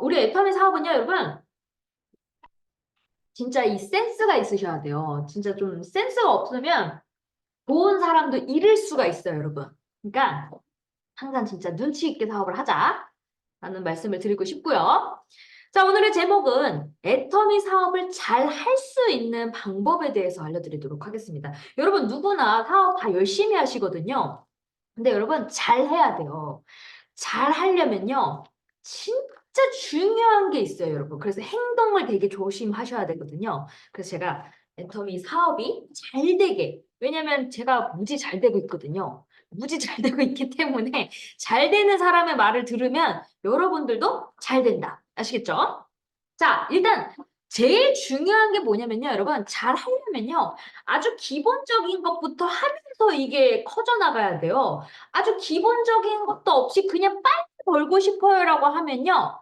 우리 애터미 사업은요, 여러분, 진짜 이 센스가 있으셔야 돼요. 진짜 좀 센스가 없으면 좋은 사람도 잃을 수가 있어요, 여러분. 그러니까 항상 진짜 눈치 있게 사업을 하자라는 말씀을 드리고 싶고요. 자, 오늘의 제목은 애터미 사업을 잘 할 수 있는 방법에 대해서 알려드리도록 하겠습니다. 여러분, 누구나 사업 다 열심히 하시거든요. 근데 여러분, 잘 해야 돼요. 잘 하려면요, 진짜 중요한 게 있어요, 여러분. 그래서 행동을 되게 조심하셔야 되거든요. 그래서 제가 엔터미 사업이 잘 되게, 왜냐면 제가 무지 잘 되고 있거든요. 무지 잘 되고 있기 때문에 잘 되는 사람의 말을 들으면 여러분들도 잘 된다. 아시겠죠? 자, 일단 제일 중요한 게 뭐냐면요, 여러분. 잘 하려면요. 아주 기본적인 것부터 하면서 이게 커져나가야 돼요. 아주 기본적인 것도 없이 그냥 빨리 벌고 싶어요라고 하면요.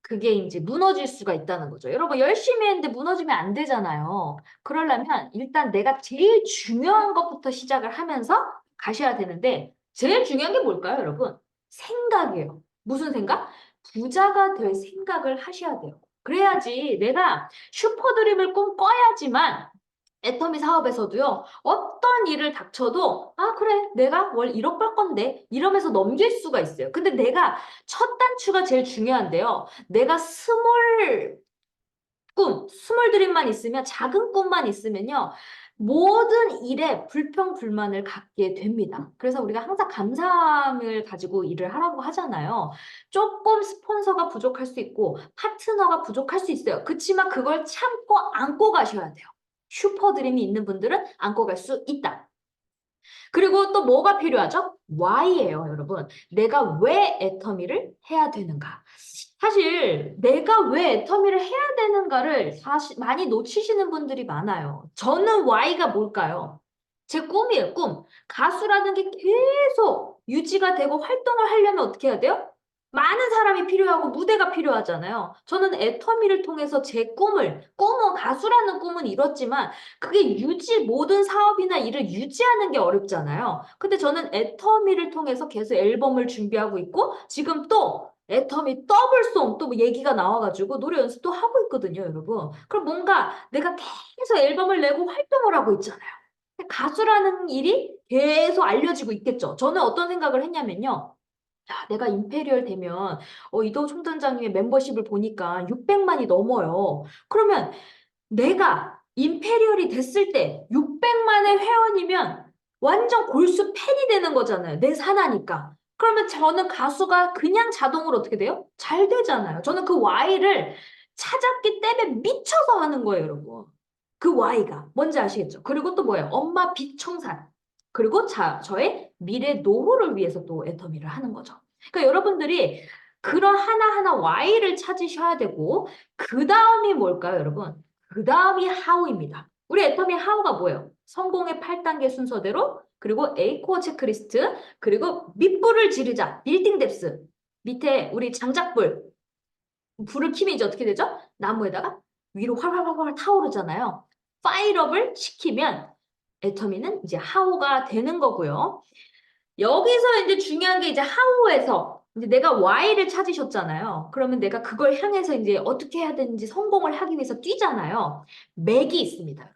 그게 이제 무너질 수가 있다는 거죠. 여러분, 열심히 했는데 무너지면 안 되잖아요. 그러려면 일단 내가 제일 중요한 것부터 시작을 하면서 가셔야 되는데, 제일 중요한 게 뭘까요, 여러분? 생각이에요. 무슨 생각? 부자가 될 생각을 하셔야 돼요. 그래야지 내가 슈퍼드림을 꿈꿔야지만 애터미 사업에서도요, 어떤 일을 닥쳐도, 아, 그래, 내가 월 1억 벌 건데, 이러면서 넘길 수가 있어요. 근데 내가 첫 단추가 제일 중요한데요. 내가 스몰 드림만 있으면, 작은 꿈만 있으면요, 모든 일에 불평불만을 갖게 됩니다. 그래서 우리가 항상 감사함을 가지고 일을 하라고 하잖아요. 조금 스폰서가 부족할 수 있고, 파트너가 부족할 수 있어요. 그치만 그걸 참고 안고 가셔야 돼요. 슈퍼드림이 있는 분들은 안고 갈 수 있다. 그리고 또 뭐가 필요하죠? Why예요, 여러분. 내가 왜 애터미를 해야 되는가? 사실 내가 왜 애터미를 해야 되는가를 사실 많이 놓치시는 분들이 많아요. 저는 Why가 뭘까요? 제 꿈이에요, 꿈. 가수라는 게 계속 유지가 되고 활동을 하려면 어떻게 해야 돼요? 많은 사람이 필요하고 무대가 필요하잖아요. 저는 애터미를 통해서 제 꿈은 가수라는 꿈은 이뤘지만 그게 모든 사업이나 일을 유지하는 게 어렵잖아요. 근데 저는 애터미를 통해서 계속 앨범을 준비하고 있고, 지금 또 애터미 더블송 또 뭐 얘기가 나와가지고 노래 연습도 하고 있거든요, 여러분. 그럼 뭔가 내가 계속 앨범을 내고 활동을 하고 있잖아요. 가수라는 일이 계속 알려지고 있겠죠. 저는 어떤 생각을 했냐면요. 야, 내가 임페리얼 되면, 이도 총단장님의 멤버십을 보니까 600만이 넘어요. 그러면 내가 임페리얼이 됐을 때 600만의 회원이면 완전 골수 팬이 되는 거잖아요. 내 사나니까. 그러면 저는 가수가 그냥 자동으로 어떻게 돼요? 잘 되잖아요. 저는 그 Y를 찾았기 때문에 미쳐서 하는 거예요, 여러분. 그 Y가. 뭔지 아시겠죠? 그리고 또 뭐예요? 엄마 빚 청산. 그리고 저의 미래 노후를 위해서 또 애터미를 하는 거죠. 그러니까 여러분들이 그런 하나하나 Y를 찾으셔야 되고, 그 다음이 뭘까요, 여러분? 그 다음이 하우입니다. 우리 애터미 하우가 뭐예요? 성공의 8단계 순서대로, 그리고 A코어 체크리스트, 그리고 밑불을 지르자, 빌딩 뎁스. 밑에 우리 장작불, 불을 켜면 이제 어떻게 되죠? 나무에다가 위로 활활활활 타오르잖아요. 파일업을 시키면 애터미는 이제 하우가 되는 거고요. 여기서 이제 중요한 게 이제 하우에서 이제 내가 Y를 찾으셨잖아요. 그러면 내가 그걸 향해서 이제 어떻게 해야 되는지 성공을 하기 위해서 뛰잖아요. 맥이 있습니다.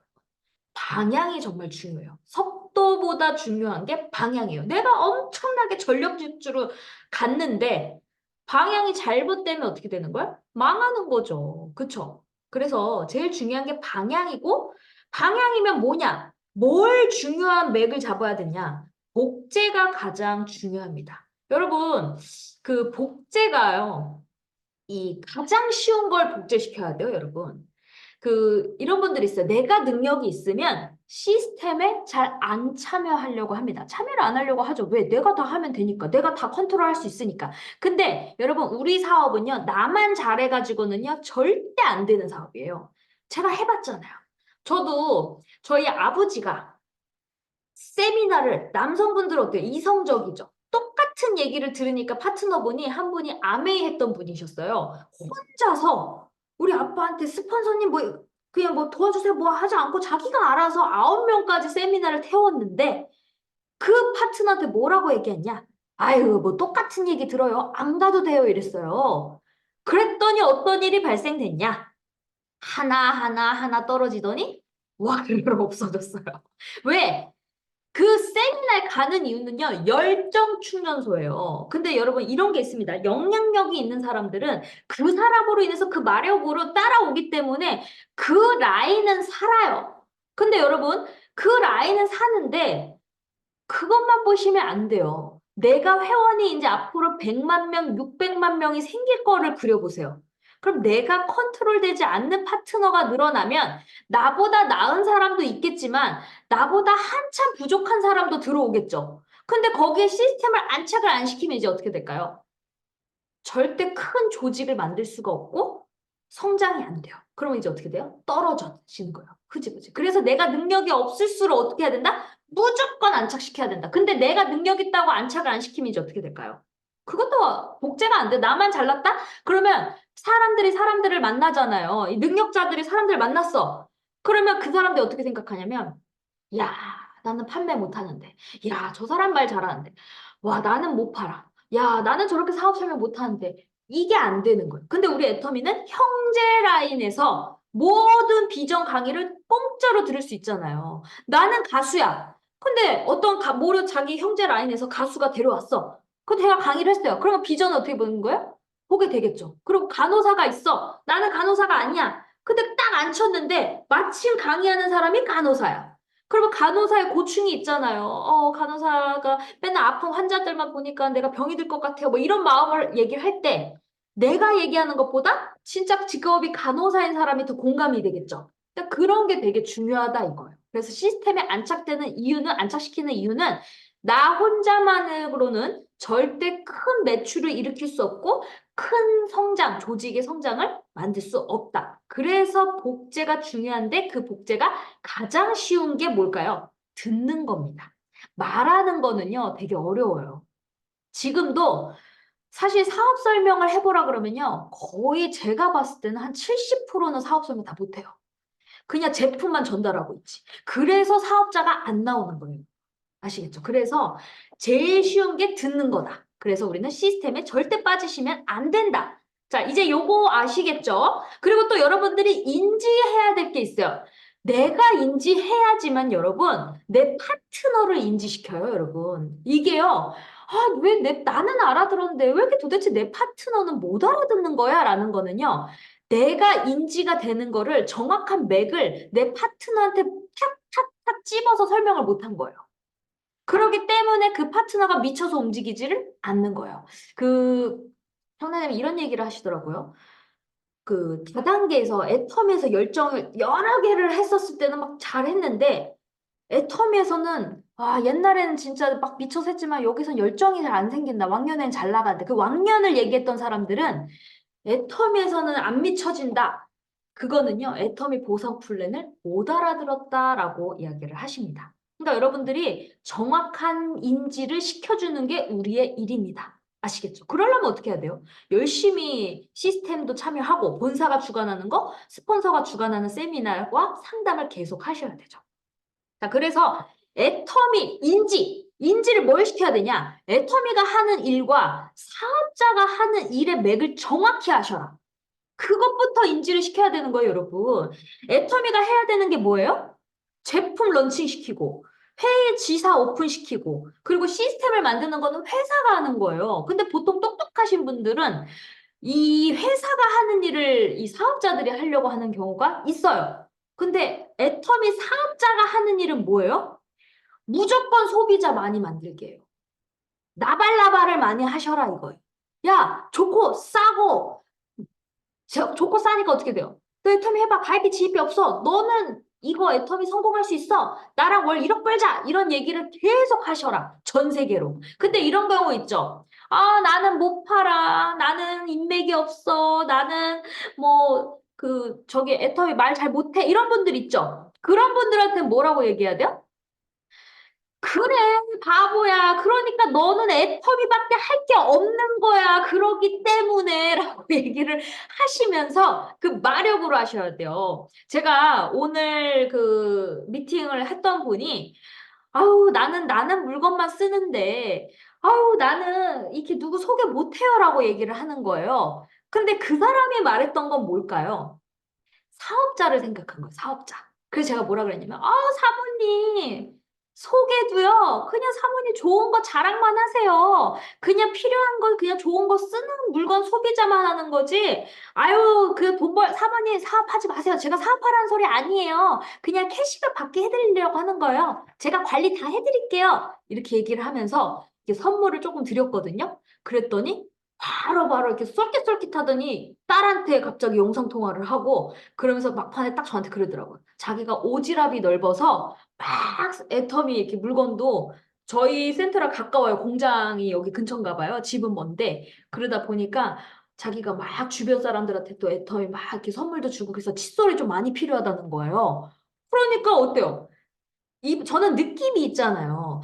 방향이 정말 중요해요. 속도보다 중요한 게 방향이에요. 내가 엄청나게 전력 질주로 갔는데 방향이 잘못되면 어떻게 되는 거야? 망하는 거죠. 그쵸? 그래서 제일 중요한 게 방향이고 방향이면 뭐냐? 뭘 중요한 맥을 잡아야 되냐? 복제가 가장 중요합니다. 여러분, 그 복제가요. 이 가장 쉬운 걸 복제시켜야 돼요, 여러분. 이런 분들이 있어요. 내가 능력이 있으면 시스템에 잘 안 참여하려고 합니다. 참여를 안 하려고 하죠. 왜? 내가 다 하면 되니까. 내가 다 컨트롤할 수 있으니까. 근데 여러분, 우리 사업은요, 나만 잘해가지고는요, 절대 안 되는 사업이에요. 제가 해봤잖아요. 저도 저희 아버지가 세미나를 남성분들 어때요? 이성적이죠? 똑같은 얘기를 들으니까 파트너분이 한 분이 아메이 했던 분이셨어요. 혼자서 우리 아빠한테 스폰서님 뭐 그냥 뭐 도와주세요 뭐 하지 않고 자기가 알아서 9명까지 세미나를 태웠는데 그 파트너한테 뭐라고 얘기했냐? 아유 뭐 똑같은 얘기 들어요. 안 가도 돼요 이랬어요. 그랬더니 어떤 일이 발생됐냐? 하나 떨어지더니 와르르 없어졌어요. 왜? 그 세미나에 가는 이유는요, 열정 충전소예요. 근데 여러분, 이런 게 있습니다. 영향력이 있는 사람들은 그 사람으로 인해서 그 마력으로 따라오기 때문에 그 라인은 살아요. 근데 여러분, 그 라인은 사는데 그것만 보시면 안 돼요. 내가 회원이 이제 앞으로 100만 명, 600만 명이 생길 거를 그려보세요. 그럼 내가 컨트롤되지 않는 파트너가 늘어나면 나보다 나은 사람도 있겠지만 나보다 한참 부족한 사람도 들어오겠죠. 근데 거기에 시스템을 안착을 안 시키면 이제 어떻게 될까요? 절대 큰 조직을 만들 수가 없고 성장이 안 돼요. 그러면 이제 어떻게 돼요? 떨어져지는 거예요. 흐지부지. 그래서 내가 능력이 없을수록 어떻게 해야 된다? 무조건 안착시켜야 된다. 근데 내가 능력 있다고 안착을 안 시키면 이제 어떻게 될까요? 그것도 복제가 안 돼. 나만 잘났다? 그러면 사람들이 사람들을 만나잖아요. 이 능력자들이 사람들을 만났어. 그러면 그 사람들이 어떻게 생각하냐면 야, 나는 판매 못하는데. 야, 저 사람 말 잘하는데. 와, 나는 못 팔아. 야, 나는 저렇게 사업 설명 못하는데. 이게 안 되는 거예요. 근데 우리 애터미는 형제 라인에서 모든 비전 강의를 공짜로 들을 수 있잖아요. 나는 가수야. 근데 어떤 모르 자기 형제 라인에서 가수가 데려왔어. 근데 제가 강의를 했어요. 그러면 비전은 어떻게 보는 거예요? 보게 되겠죠. 그리고 간호사가 있어. 나는 간호사가 아니야. 근데 딱 앉혔는데 마침 강의하는 사람이 간호사야. 그러면 간호사의 고충이 있잖아요. 간호사가 맨날 아픈 환자들만 보니까 내가 병이 들 것 같아요. 뭐 이런 마음을 얘기를 할 때 내가 얘기하는 것보다 진짜 직업이 간호사인 사람이 더 공감이 되겠죠. 그러니까 그런 게 되게 중요하다 이거예요. 그래서 시스템에 안착시키는 이유는 나 혼자만으로는 절대 큰 매출을 일으킬 수 없고 큰 성장, 조직의 성장을 만들 수 없다. 그래서 복제가 중요한데 그 복제가 가장 쉬운 게 뭘까요? 듣는 겁니다. 말하는 거는요, 되게 어려워요. 지금도 사실 사업 설명을 해보라 그러면요, 거의 제가 봤을 때는 한 70%는 사업 설명 다 못해요. 그냥 제품만 전달하고 있지. 그래서 사업자가 안 나오는 거예요. 아시겠죠? 그래서 제일 쉬운 게 듣는 거다. 그래서 우리는 시스템에 절대 빠지시면 안 된다. 자, 이제 요거 아시겠죠? 그리고 또 여러분들이 인지해야 될 게 있어요. 내가 인지해야지만 여러분, 내 파트너를 인지시켜요, 여러분. 이게요, 나는 알아들었는데 왜 이렇게 도대체 내 파트너는 못 알아듣는 거야? 라는 거는요, 내가 인지가 되는 거를 정확한 맥을 내 파트너한테 탁탁탁 집어서 설명을 못 한 거예요. 그렇기 때문에 그 파트너가 미쳐서 움직이지를 않는 거예요. 그, 형사님이 이런 얘기를 하시더라고요. 그 다단계에서 애텀에서 열정을 여러 개를 했었을 때는 막 잘했는데 애텀에서는 옛날에는 진짜 막 미쳐서 했지만 여기선 열정이 잘 안 생긴다. 왕년엔 잘 나간다. 그 왕년을 얘기했던 사람들은 애텀에서는 안 미쳐진다. 그거는요, 애터미 보상 플랜을 못 알아들었다라고 이야기를 하십니다. 그러니까 여러분들이 정확한 인지를 시켜주는 게 우리의 일입니다. 아시겠죠? 그러려면 어떻게 해야 돼요? 열심히 시스템도 참여하고 본사가 주관하는 거, 스폰서가 주관하는 세미나와 상담을 계속 하셔야 되죠. 자, 그래서 애터미 인지를 뭘 시켜야 되냐? 애터미가 하는 일과 사업자가 하는 일의 맥을 정확히 하셔라. 그것부터 인지를 시켜야 되는 거예요, 여러분. 애터미가 해야 되는 게 뭐예요? 제품 런칭시키고, 회의 지사 오픈시키고, 그리고 시스템을 만드는 거는 회사가 하는 거예요. 근데 보통 똑똑하신 분들은 이 회사가 하는 일을 이 사업자들이 하려고 하는 경우가 있어요. 근데 애터미 사업자가 하는 일은 뭐예요? 무조건 소비자 많이 만들게요. 나발나발을 많이 하셔라 이거예요. 야, 좋고 싸고 좋고 싸니까 어떻게 돼요? 너 애터미 해봐. 가입비 지입비 없어. 너는 이거 애터미 성공할 수 있어. 나랑 월 1억 벌자. 이런 얘기를 계속 하셔라. 전 세계로. 근데 이런 경우 있죠. 나는 못 팔아. 나는 인맥이 없어. 나는 저기 애터미 말 잘 못해. 이런 분들 있죠. 그런 분들한테 뭐라고 얘기해야 돼요? 그래, 바보야. 그러니까 너는 애터미밖에 할 게 없는 거야. 그러기 때문에 라고 얘기를 하시면서 그 마력으로 하셔야 돼요. 제가 오늘 그 미팅을 했던 분이 아우, 나는 물건만 쓰는데 아우, 나는 이렇게 누구 소개 못 해요라고 얘기를 하는 거예요. 근데 그 사람이 말했던 건 뭘까요? 사업자를 생각한 거예요, 사업자. 그래서 제가 뭐라 그랬냐면, 사모님, 소개도요, 그냥 사모님 좋은 거 자랑만 하세요. 그냥 필요한 거, 그냥 좋은 거 쓰는 물건 소비자만 하는 거지. 아유, 사모님 사업하지 마세요. 제가 사업하라는 소리 아니에요. 그냥 캐시백 받게 해드리려고 하는 거예요. 제가 관리 다 해드릴게요. 이렇게 얘기를 하면서 이렇게 선물을 조금 드렸거든요. 그랬더니, 바로바로 이렇게 쏠깃쏠깃하더니 딸한테 갑자기 영상통화를 하고 그러면서 막판에 딱 저한테 그러더라고요. 자기가 오지랖이 넓어서 막 애터미 이렇게 물건도 저희 센터랑 가까워요. 공장이 여기 근처인가 봐요. 집은 먼데 그러다 보니까 자기가 막 주변 사람들한테 또 애터미 막 이렇게 선물도 주고 그래서 칫솔이 좀 많이 필요하다는 거예요. 그러니까 어때요? 저는 느낌이 있잖아요.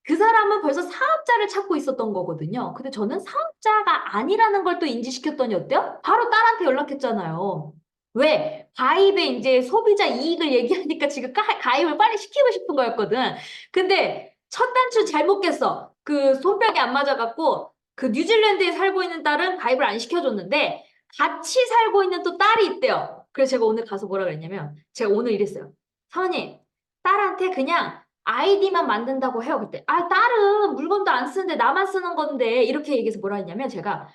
그 사람은 벌써 사업자를 찾고 있었던 거거든요. 근데 저는 사업자가 아니라는 걸 또 인지시켰더니 어때요? 바로 딸한테 연락했잖아요. 왜? 가입에 이제 소비자 이익을 얘기하니까 지금 가입을 빨리 시키고 싶은 거였거든. 근데 첫 단추 잘못 깼어. 그 손뼉이 안 맞아갖고 그 뉴질랜드에 살고 있는 딸은 가입을 안 시켜줬는데 같이 살고 있는 또 딸이 있대요. 그래서 제가 오늘 가서 뭐라 그랬냐면 제가 오늘 이랬어요. 사원님, 딸한테 그냥 아이디만 만든다고 해요. 그때. 딸은 물건도 안 쓰는데 나만 쓰는 건데. 이렇게 얘기해서 뭐라 했냐면 제가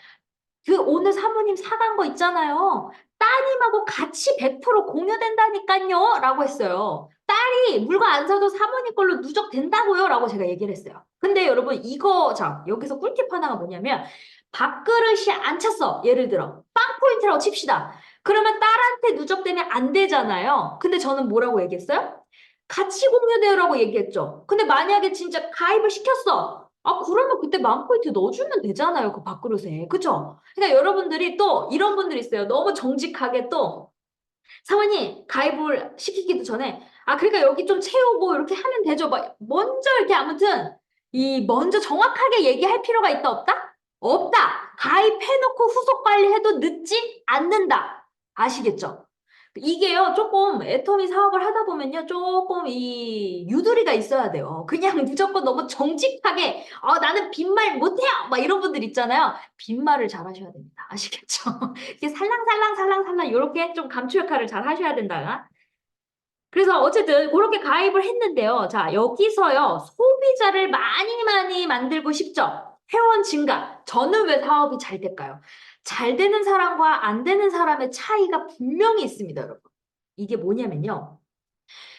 오늘 사모님 사간 거 있잖아요. 따님하고 같이 100% 공유된다니까요. 라고 했어요. 딸이 물건 안 사도 사모님 걸로 누적된다고요. 라고 제가 얘기를 했어요. 근데 여러분 자, 여기서 꿀팁 하나가 뭐냐면 밥그릇이 안 찼어. 예를 들어. 빵 포인트라고 칩시다. 그러면 딸한테 누적되면 안 되잖아요. 근데 저는 뭐라고 얘기했어요? 같이 공유되라고 얘기했죠. 근데 만약에 진짜 가입을 시켰어. 그러면 그때 만 포인트 넣어주면 되잖아요. 그 밥그릇에. 그쵸? 그러니까 여러분들이 또 이런 분들 있어요. 너무 정직하게 또 사모님 가입을 시키기도 전에 그러니까 여기 좀 채우고 이렇게 하면 되죠. 막 먼저 이렇게 아무튼 먼저 정확하게 얘기할 필요가 있다 없다? 없다. 가입해놓고 후속 관리해도 늦지 않는다. 아시겠죠? 이게요, 조금 애터미 사업을 하다 보면요, 조금 이 유두리가 있어야 돼요. 그냥 무조건 너무 정직하게, 나는 빈말 못해요! 막 이런 분들 있잖아요. 빈말을 잘 하셔야 됩니다. 아시겠죠? 이게 살랑살랑살랑살랑 이렇게 좀 감초 역할을 잘 하셔야 된다. 그래서 어쨌든 그렇게 가입을 했는데요. 자, 여기서요, 소비자를 많이 많이 만들고 싶죠? 회원 증가. 저는 왜 사업이 잘 될까요? 잘 되는 사람과 안 되는 사람의 차이가 분명히 있습니다, 여러분. 이게 뭐냐면요.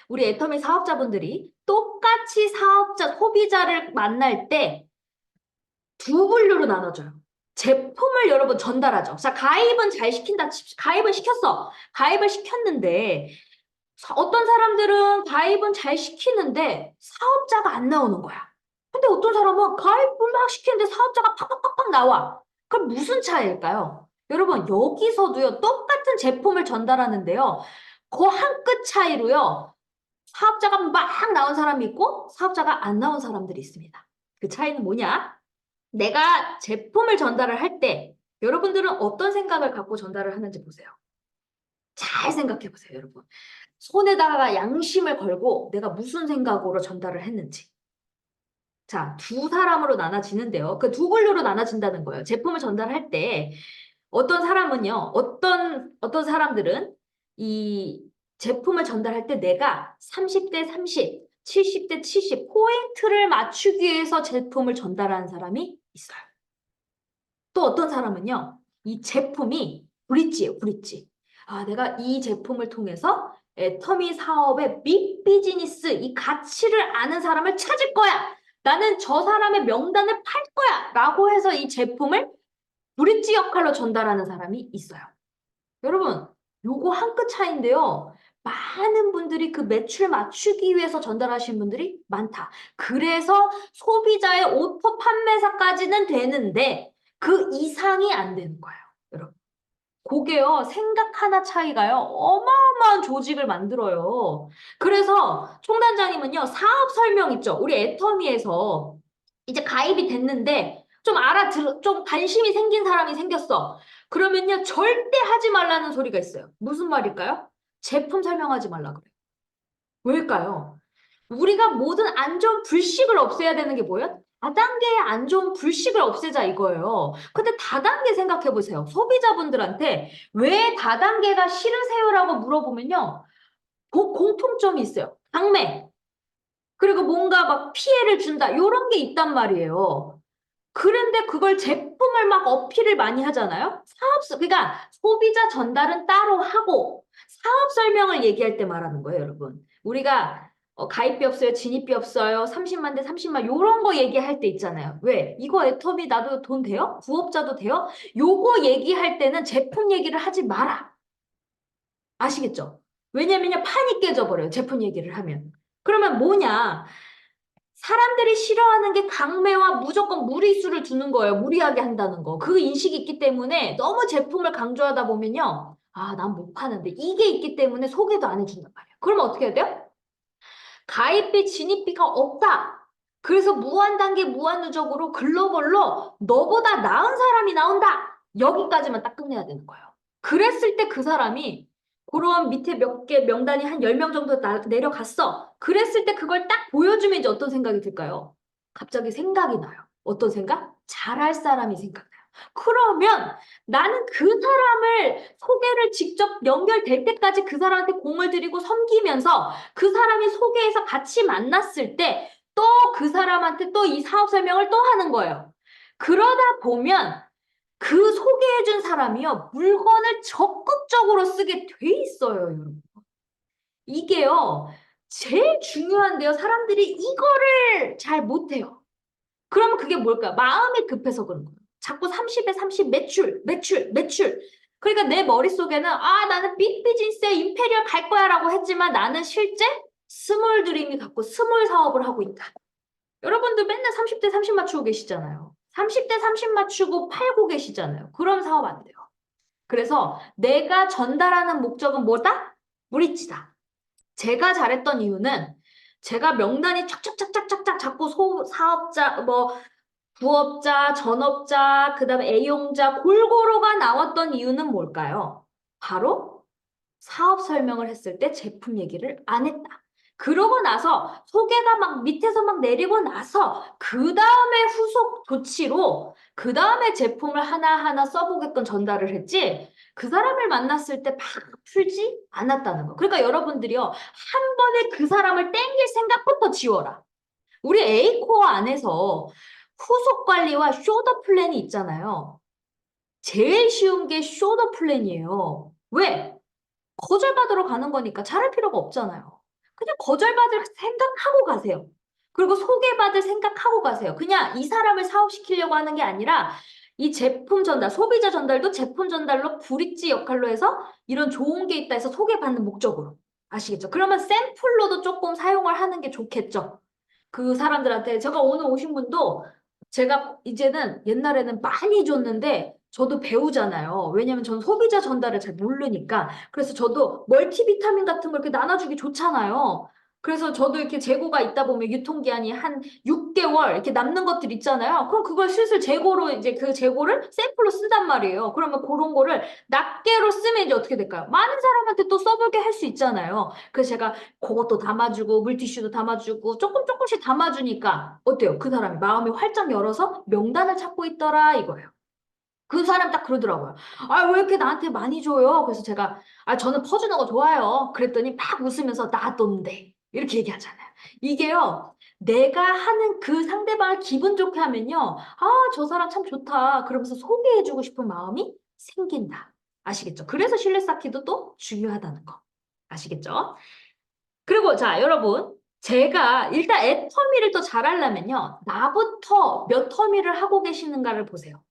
우리 애터미 사업자분들이 똑같이 소비자를 만날 때 두 분류로 나눠져요. 제품을 여러분 전달하죠. 자, 가입은 잘 시킨다. 가입을 시켰어. 가입을 시켰는데 어떤 사람들은 가입은 잘 시키는데 사업자가 안 나오는 거야. 근데 어떤 사람은 가입을 막 시키는데 사업자가 팍팍팍팍 나와. 그럼 무슨 차이일까요? 여러분, 여기서도요, 똑같은 제품을 전달하는데요. 그 한 끗 차이로요, 사업자가 막 나온 사람이 있고 사업자가 안 나온 사람들이 있습니다. 그 차이는 뭐냐? 내가 제품을 전달을 할 때 여러분들은 어떤 생각을 갖고 전달을 하는지 보세요. 잘 생각해 보세요, 여러분. 손에다가 양심을 걸고 내가 무슨 생각으로 전달을 했는지. 자, 두 사람으로 나눠지는데요. 그 두 분류로 나눠진다는 거예요. 제품을 전달할 때 어떤 사람은요, 어떤 사람들은 이 제품을 전달할 때 내가 30대 30, 70대 70 포인트를 맞추기 위해서 제품을 전달하는 사람이 있어요. 또 어떤 사람은요, 이 제품이 브릿지예요, 브릿지. 내가 이 제품을 통해서 애터미 사업의 빅 비즈니스, 이 가치를 아는 사람을 찾을 거야. 나는 저 사람의 명단을 팔 거야. 라고 해서 이 제품을 브릿지 역할로 전달하는 사람이 있어요. 여러분, 요거 한 끗 차이인데요. 많은 분들이 그 매출 맞추기 위해서 전달하신 분들이 많다. 그래서 소비자의 오토 판매사까지는 되는데 그 이상이 안 되는 거예요, 여러분. 그게요, 생각 하나 차이가요, 어마어마한 조직을 만들어요. 그래서 총단장님은요, 사업 설명 있죠? 우리 애터미에서 이제 가입이 됐는데 좀 관심이 생긴 사람이 생겼어. 그러면요, 절대 하지 말라는 소리가 있어요. 무슨 말일까요? 제품 설명하지 말라 그래요. 왜일까요? 우리가 모든 안전 불식을 없애야 되는 게 뭐예요? 다단계의 안 좋은 불식을 없애자 이거예요. 근데 다단계 생각해 보세요. 소비자분들한테 왜 다단계가 싫으세요라고 물어보면요. 공통점이 있어요. 강매. 그리고 뭔가 막 피해를 준다. 이런 게 있단 말이에요. 그런데 그걸 제품을 막 어필을 많이 하잖아요. 그러니까 소비자 전달은 따로 하고 사업 설명을 얘기할 때 말하는 거예요, 여러분. 우리가 가입비 없어요, 진입비 없어요, 30만 대 30만 요런 거 얘기할 때 있잖아요. 왜? 이거 애터미 나도 돈 돼요? 부업자도 돼요? 요거 얘기할 때는 제품 얘기를 하지 마라. 아시겠죠? 왜냐면요, 판이 깨져버려요, 제품 얘기를 하면. 그러면 뭐냐? 사람들이 싫어하는 게 강매와 무조건 무리수를 두는 거예요. 무리하게 한다는 거. 그 인식이 있기 때문에 너무 제품을 강조하다 보면요. 아, 난 못 파는데. 이게 있기 때문에 소개도 안 해준단 말이에요. 그러면 어떻게 해야 돼요? 가입비, 진입비가 없다. 그래서 무한단계, 무한누적으로 글로벌로 너보다 나은 사람이 나온다. 여기까지만 딱 끝내야 되는 거예요. 그랬을 때 그 사람이 그런 밑에 몇 개 명단이 한 10명 정도 내려갔어. 그랬을 때 그걸 딱 보여주면 이제 어떤 생각이 들까요? 갑자기 생각이 나요. 어떤 생각? 잘할 사람이 생각나요. 그러면 나는 그 사람을 소개를 직접 연결될 때까지 그 사람한테 공을 들이고 섬기면서 그 사람이 소개해서 같이 만났을 때 또 그 사람한테 또 이 사업 설명을 또 하는 거예요. 그러다 보면 그 소개해준 사람이요, 물건을 적극적으로 쓰게 돼 있어요, 여러분. 이게요, 제일 중요한데요, 사람들이 이거를 잘 못해요. 그러면 그게 뭘까요? 마음이 급해서 그런 거예요. 자꾸 30에 30 매출, 매출, 매출. 그러니까 내 머릿속에는 아, 나는 빅 비즈니스에 임페리얼 갈 거야 라고 했지만 나는 실제 스몰 드림이 갖고 스몰 사업을 하고 있다. 여러분들 맨날 30대 30 맞추고 계시잖아요. 30대 30 맞추고 팔고 계시잖아요. 그럼 사업 안 돼요. 그래서 내가 전달하는 목적은 뭐다? 브릿지다. 제가 잘했던 이유는 제가 명단이 촥촥촥촥촥 자꾸 사업자, 뭐 부업자, 전업자, 그 다음에 애용자 골고루가 나왔던 이유는 뭘까요? 바로 사업 설명을 했을 때 제품 얘기를 안 했다. 그러고 나서 소개가 막 밑에서 막 내리고 나서 그 다음에 후속 조치로 그 다음에 제품을 하나하나 써보게끔 전달을 했지 그 사람을 만났을 때 막 풀지 않았다는 거. 그러니까 여러분들이요. 한 번에 그 사람을 땡길 생각부터 지워라. 우리 A코어 안에서 후속 관리와 쇼더 플랜이 있잖아요. 제일 쉬운 게 쇼더 플랜이에요. 왜? 거절받으러 가는 거니까 잘할 필요가 없잖아요. 그냥 거절받을 생각하고 가세요. 그리고 소개받을 생각하고 가세요. 그냥 이 사람을 사업시키려고 하는 게 아니라 이 제품 전달, 소비자 전달도 제품 전달로 브릿지 역할로 해서 이런 좋은 게 있다 해서 소개받는 목적으로. 아시겠죠? 그러면 샘플로도 조금 사용을 하는 게 좋겠죠. 그 사람들한테 제가 오늘 오신 분도 제가 이제는 옛날에는 많이 줬는데 저도 배우잖아요. 왜냐면 저는 소비자 전달을 잘 모르니까. 그래서 저도 멀티비타민 같은 걸 이렇게 나눠주기 좋잖아요. 그래서 저도 이렇게 재고가 있다 보면 유통기한이 한 6개월 이렇게 남는 것들 있잖아요. 그럼 그걸 슬슬 재고로 이제 그 재고를 샘플로 쓴단 말이에요. 그러면 그런 거를 낱개로 쓰면 이제 어떻게 될까요? 많은 사람한테 또 써보게 할 수 있잖아요. 그래서 제가 그것도 담아주고 물티슈도 담아주고 조금 조금씩 담아주니까 어때요? 그 사람이 마음이 활짝 열어서 명단을 찾고 있더라 이거예요. 그 사람 딱 그러더라고요. 아, 왜 이렇게 나한테 많이 줘요? 그래서 제가, 아, 저는 퍼주는 거 좋아요. 그랬더니 막 웃으면서 나돈데. 이렇게 얘기하잖아요. 이게요, 내가 하는 그 상대방을 기분 좋게 하면요, 아, 저 사람 참 좋다. 그러면서 소개해주고 싶은 마음이 생긴다. 아시겠죠? 그래서 신뢰 쌓기도 또 중요하다는 거. 아시겠죠? 그리고 자, 여러분. 제가 일단 애터미를 또 잘하려면요. 나부터 몇 터미를 하고 계시는가를 보세요.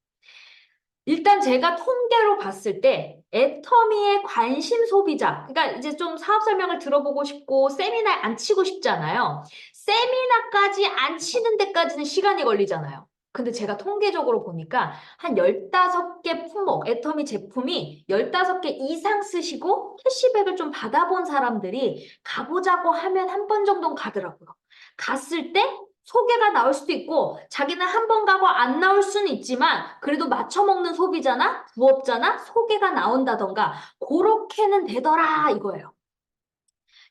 일단 제가 통계로 봤을 때 애터미의 관심 소비자, 그러니까 이제 좀 사업 설명을 들어보고 싶고 세미나 안 치고 싶잖아요. 세미나까지 안 치는 데까지는 시간이 걸리잖아요. 근데 제가 통계적으로 보니까 한 15개 품목, 애터미 제품이 15개 이상 쓰시고 캐시백을 좀 받아본 사람들이 가보자고 하면 한 번 정도는 가더라고요. 갔을 때 소개가 나올 수도 있고 자기는 한 번 가고 안 나올 수는 있지만 그래도 맞춰먹는 소비자나 부업자나 소개가 나온다던가 그렇게는 되더라 이거예요.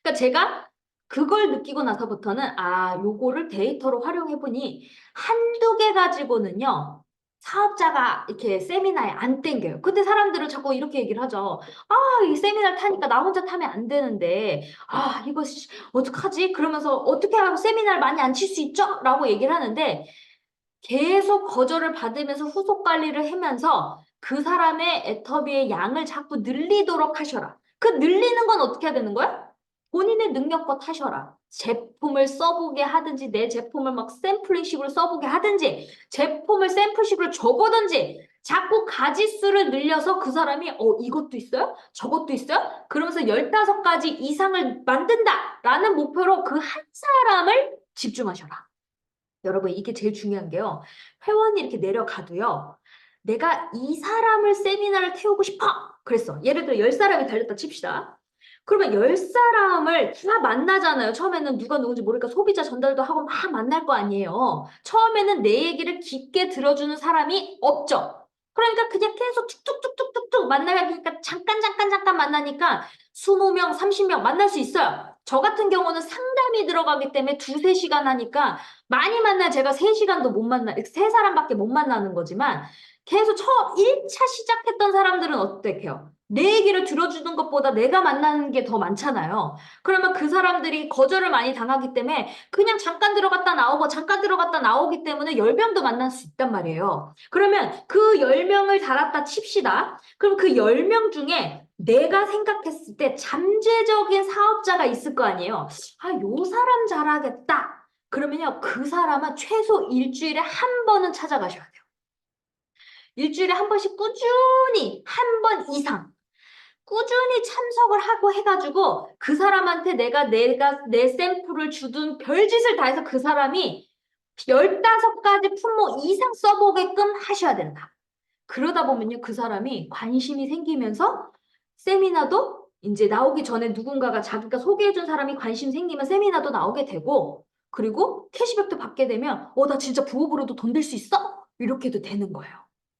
그러니까 제가 그걸 느끼고 나서부터는 아, 요거를 데이터로 활용해보니 한두 개 가지고는요. 사업자가 이렇게 세미나에 안 땡겨요. 근데 사람들은 자꾸 이렇게 얘기를 하죠. 아, 이 세미나를 타니까 나 혼자 타면 안 되는데, 아, 이거 어떡하지? 그러면서 어떻게 하면 세미나를 많이 안 칠 수 있죠? 라고 얘기를 하는데 계속 거절을 받으면서 후속 관리를 하면서 그 사람의 애터비의 양을 자꾸 늘리도록 하셔라. 그 늘리는 건 어떻게 해야 되는 거야? 본인의 능력껏 하셔라. 제품을 써보게 하든지 내 제품을 막 샘플링식으로 써보게 하든지 제품을 샘플식으로 줘보든지 자꾸 가지수를 늘려서 그 사람이 이것도 있어요? 저것도 있어요? 그러면서 15가지 이상을 만든다라는 목표로 그 한 사람을 집중하셔라. 여러분, 이게 제일 중요한 게요. 회원이 이렇게 내려가도요. 내가 이 사람을 세미나를 태우고 싶어. 그랬어. 예를 들어 10사람이 달렸다 칩시다. 그러면 10사람을 다 만나잖아요. 처음에는 누가 누군지 모르니까 소비자 전달도 하고 막 만날 거 아니에요. 처음에는 내 얘기를 깊게 들어주는 사람이 없죠. 그러니까 그냥 계속 툭툭툭툭툭툭 만나니까 잠깐 만나니까 20명, 30명 만날 수 있어요. 저 같은 경우는 상담이 들어가기 때문에 2~3시간 하니까 많이 만나 제가 3시간도 못 만나, 3사람밖에 못 만나는 거지만 계속 처음 1차 시작했던 사람들은 어떡해요? 내 얘기를 들어주는 것보다 내가 만나는 게 더 많잖아요. 그러면 그 사람들이 거절을 많이 당하기 때문에 그냥 잠깐 들어갔다 나오고 잠깐 들어갔다 나오기 때문에 10명도 만날 수 있단 말이에요. 그러면 그 10명을 달았다 칩시다. 그럼 그 10명 중에 내가 생각했을 때 잠재적인 사업자가 있을 거 아니에요. 아, 요 사람 잘하겠다. 그러면요, 그 사람은 최소 일주일에 한 번은 찾아가셔야 돼요. 일주일에 한 번씩 꾸준히 한 번 이상 꾸준히 참석을 하고 해가지고 그 사람한테 내가 내 샘플을 주든 별짓을 다 해서 그 사람이 15가지 품목 이상 써보게끔 하셔야 된다. 그러다 보면요, 그 사람이 관심이 생기면서 세미나도 이제 나오기 전에 누군가가 자기가 소개해준 사람이 관심 생기면 세미나도 나오게 되고, 그리고 캐시백도 받게 되면, 나 진짜 부업으로도 돈 될 수 있어? 이렇게도 되는 거예요.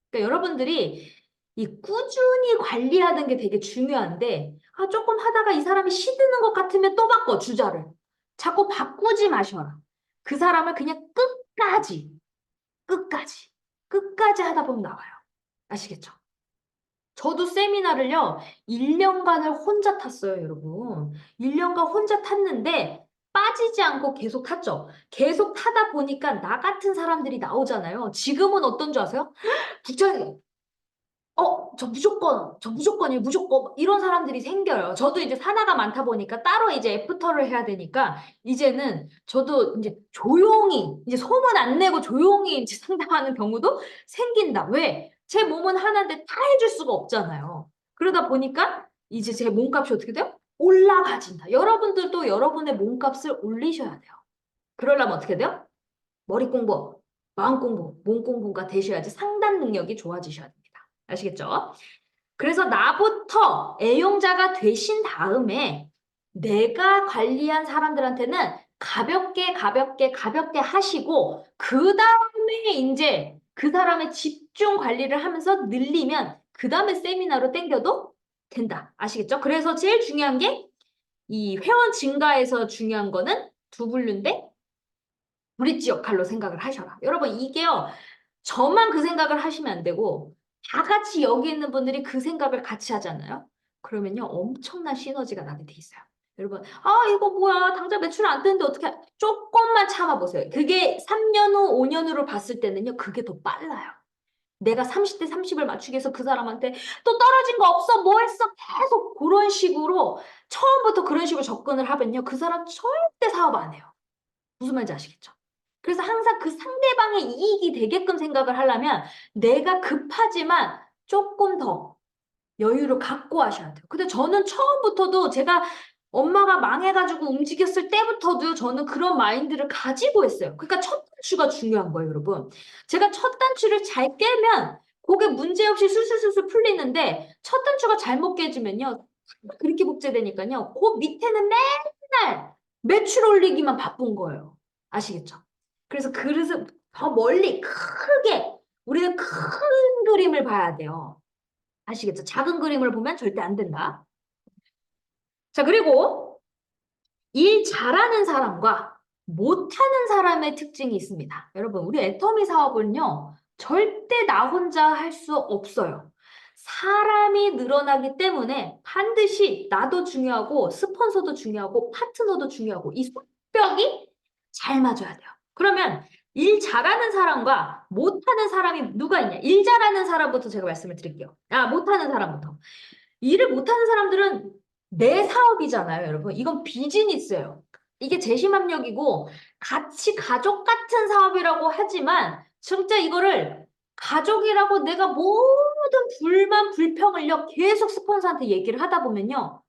그러니까 여러분들이 이 꾸준히 관리하는 게 되게 중요한데, 아, 조금 하다가 이 사람이 시드는 것 같으면 또 바꿔, 주자를. 자꾸 바꾸지 마셔라. 그 사람을 그냥 끝까지, 끝까지 하다 보면 나와요. 아시겠죠? 저도 세미나를요, 1년간을 혼자 탔어요, 여러분. 1년간 혼자 탔는데, 빠지지 않고 계속 탔죠. 계속 타다 보니까 나 같은 사람들이 나오잖아요. 지금은 어떤 줄 아세요? 부장님, 저 무조건이에요, 무조건. 이런 사람들이 생겨요. 저도 이제 산하가 많다 보니까 따로 이제 애프터를 해야 되니까, 이제는 저도 이제 조용히, 이제 소문 안 내고 조용히 이제 상담하는 경우도 생긴다. 왜? 제 몸은 하나인데 다 해줄 수가 없잖아요. 그러다 보니까 이제 제 몸값이 어떻게 돼요? 올라가진다. 여러분들도 여러분의 몸값을 올리셔야 돼요. 그러려면 어떻게 돼요? 머리 공부, 마음 공부, 몸 공부가 되셔야지 상담 능력이 좋아지셔야 됩니다. 아시겠죠? 그래서 나부터 애용자가 되신 다음에 내가 관리한 사람들한테는 가볍게 하시고 그 다음에 이제 그 사람의 집중 관리를 하면서 늘리면 그 다음에 세미나로 땡겨도 된다. 아시겠죠? 그래서 제일 중요한 게 이 회원 증가에서 중요한 거는 두 분류인데 브릿지 역할로 생각을 하셔라. 여러분 이게요. 저만 그 생각을 하시면 안 되고 다 같이 여기 있는 분들이 그 생각을 같이 하잖아요. 그러면요. 엄청난 시너지가 나게 돼 있어요. 여러분, 아, 이거 뭐야. 당장 매출 안 되는데 어떻게 조금만 참아보세요. 그게 3년 후, 5년 후로 봤을 때는요. 그게 더 빨라요. 내가 30대 30을 맞추기 위해서 그 사람한테 또 떨어진 거 없어? 뭐 했어? 계속 그런 식으로 처음부터 그런 식으로 접근을 하면요. 그 사람 절대 사업 안 해요. 무슨 말인지 아시겠죠? 그래서 항상 그 상대방의 이익이 되게끔 생각을 하려면 내가 급하지만 조금 더 여유를 갖고 하셔야 돼요. 근데 저는 처음부터도 제가 엄마가 망해가지고 움직였을 때부터도 저는 그런 마인드를 가지고 했어요. 그러니까 첫 단추가 중요한 거예요, 여러분. 제가 첫 단추를 잘 깨면 그게 문제없이 술술술술 풀리는데 첫 단추가 잘못 깨지면요. 그렇게 복제되니까요. 그 밑에는 맨날 매출 올리기만 바쁜 거예요. 아시겠죠? 그래서 그릇을 더 멀리 크게 우리는 큰 그림을 봐야 돼요. 아시겠죠? 작은 그림을 보면 절대 안 된다. 자, 그리고 일 잘하는 사람과 못하는 사람의 특징이 있습니다. 여러분, 우리 애터미 사업은요, 절대 나 혼자 할 수 없어요. 사람이 늘어나기 때문에 반드시 나도 중요하고, 스폰서도 중요하고, 파트너도 중요하고, 이 손뼉이 잘 맞아야 돼요. 그러면 일 잘하는 사람과 못하는 사람이 누가 있냐? 일 잘하는 사람부터 제가 말씀을 드릴게요. 못하는 사람부터. 일을 못하는 사람들은 내 사업이잖아요, 여러분. 이건 비즈니스예요. 이게 재심합력이고 같이 가족 같은 사업이라고 하지만 진짜 이거를 가족이라고 내가 모든 불만, 불평을요 계속 스폰서한테 얘기를 하다 보면요.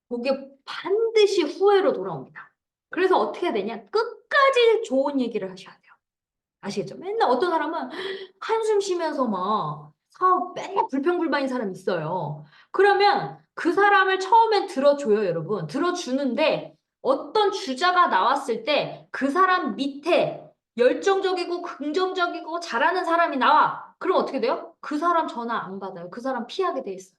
그게 반드시 후회로 돌아옵니다. 그래서 어떻게 해야 되냐? 끝까지 좋은 얘기를 하셔야 돼요. 아시겠죠? 맨날 어떤 사람은 한숨 쉬면서 막 사업 맨날 불평불만인 사람 있어요. 그러면 그 사람을 처음엔 들어줘요, 여러분. 들어주는데 어떤 주자가 나왔을 때 그 사람 밑에 열정적이고 긍정적이고 잘하는 사람이 나와. 그럼 어떻게 돼요? 그 사람 전화 안 받아요. 그 사람 피하게 돼 있어요.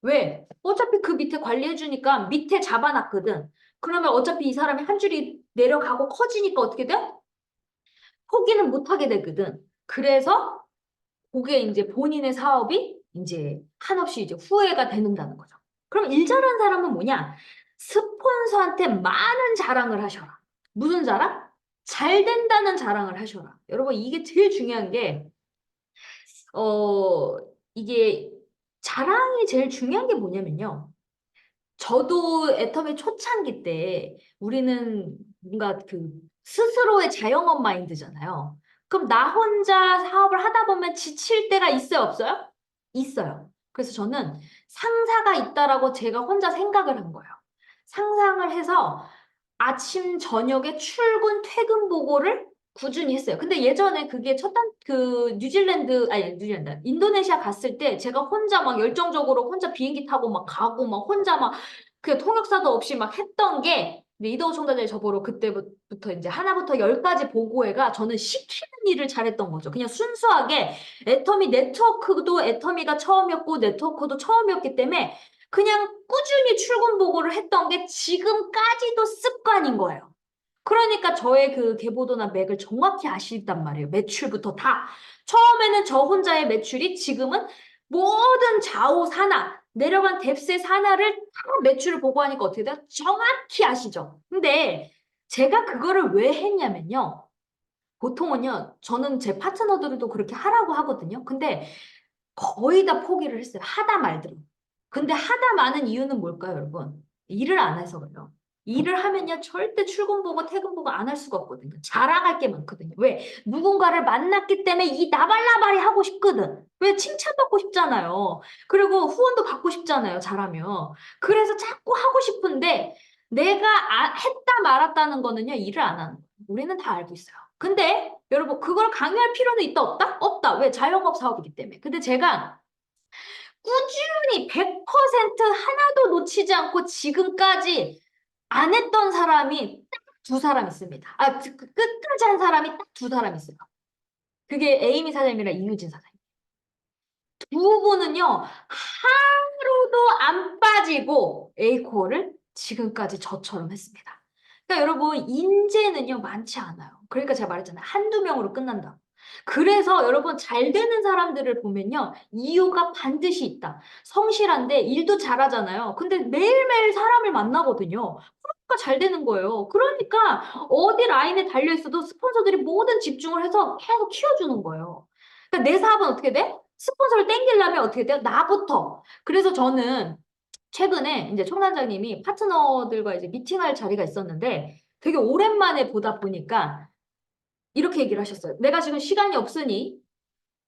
왜? 어차피 그 밑에 관리해주니까 밑에 잡아놨거든. 그러면 어차피 이 사람이 한 줄이 내려가고 커지니까 어떻게 돼요? 포기는 못하게 되거든. 그래서 그게 이제 본인의 사업이 이제 한없이 이제 후회가 되는다는 거죠. 그럼 일 잘하는 사람은 뭐냐? 스폰서한테 많은 자랑을 하셔라. 무슨 자랑? 잘 된다는 자랑을 하셔라. 여러분, 이게 제일 중요한 게, 어, 이게 자랑이 제일 중요한 게 뭐냐면요. 저도 애터미 초창기 때 우리는 뭔가 그 스스로의 자영업 마인드잖아요. 그럼 나 혼자 사업을 하다 보면 지칠 때가 있어요, 없어요? 있어요. 그래서 저는 상사가 있다라고 제가 혼자 생각을 한 거예요. 상상을 해서 아침, 저녁에 출근, 퇴근 보고를 꾸준히 했어요. 근데 예전에 그게 인도네시아 갔을 때 제가 혼자 막 열정적으로 혼자 비행기 타고 막 가고 막 혼자 막 그 통역사도 없이 막 했던 게 이도우 총장이 저보러 그때부터 이제 하나부터 열까지 보고회가 저는 시키는 일을 잘했던 거죠. 그냥 순수하게 애터미 네트워크도 애터미가 처음이었고 네트워크도 처음이었기 때문에 그냥 꾸준히 출근 보고를 했던 게 지금까지도 습관인 거예요. 그러니까 저의 그 계보도나 맥을 정확히 아시단 말이에요. 매출부터 다. 처음에는 저 혼자의 매출이 지금은 모든 좌우 산하, 내려간 뎁스의 산하를 다 매출을 보고하니까 어떻게 돼요? 정확히 아시죠? 근데 제가 그거를 왜 했냐면요. 보통은요, 저는 제 파트너들도 그렇게 하라고 하거든요. 근데 거의 다 포기를 했어요. 하다 말들어. 근데 하다 마는 이유는 뭘까요, 여러분? 일을 안 해서 그래요. 일을 하면요, 절대 출근 보고 퇴근 보고 안 할 수가 없거든요. 자랑할 게 많거든요. 왜? 누군가를 만났기 때문에 이 나발나발이 하고 싶거든. 왜? 칭찬받고 싶잖아요. 그리고 후원도 받고 싶잖아요, 잘하면. 그래서 자꾸 하고 싶은데 내가 했다 말았다는 거는요, 일을 안 하는 거예요. 우리는 다 알고 있어요. 근데 여러분, 그걸 강요할 필요는 있다, 없다? 없다. 왜? 자영업 사업이기 때문에. 근데 제가 꾸준히 100% 하나도 놓치지 않고 지금까지 안 했던 사람이 딱 두 사람 있습니다. 끝까지 한 사람이 딱 두 사람 있어요. 그게 에이미 사장님이랑 이유진 사장님. 두 분은요, 하루도 안 빠지고 A코어를 지금까지 저처럼 했습니다. 그러니까 여러분, 인재는요, 많지 않아요. 그러니까 제가 말했잖아요. 한두 명으로 끝난다. 그래서 여러분, 잘 되는 사람들을 보면요, 이유가 반드시 있다. 성실한데 일도 잘하잖아요. 근데 매일매일 사람을 만나거든요. 그러니까 잘 되는 거예요. 그러니까 어디 라인에 달려있어도 스폰서들이 모든 집중을 해서 계속 키워주는 거예요. 그러니까 내 사업은 어떻게 돼? 스폰서를 땡기려면 어떻게 돼요? 나부터. 그래서 저는 최근에 이제 총단장님이 파트너들과 이제 미팅할 자리가 있었는데 되게 오랜만에 보다 보니까 이렇게 얘기를 하셨어요. 내가 지금 시간이 없으니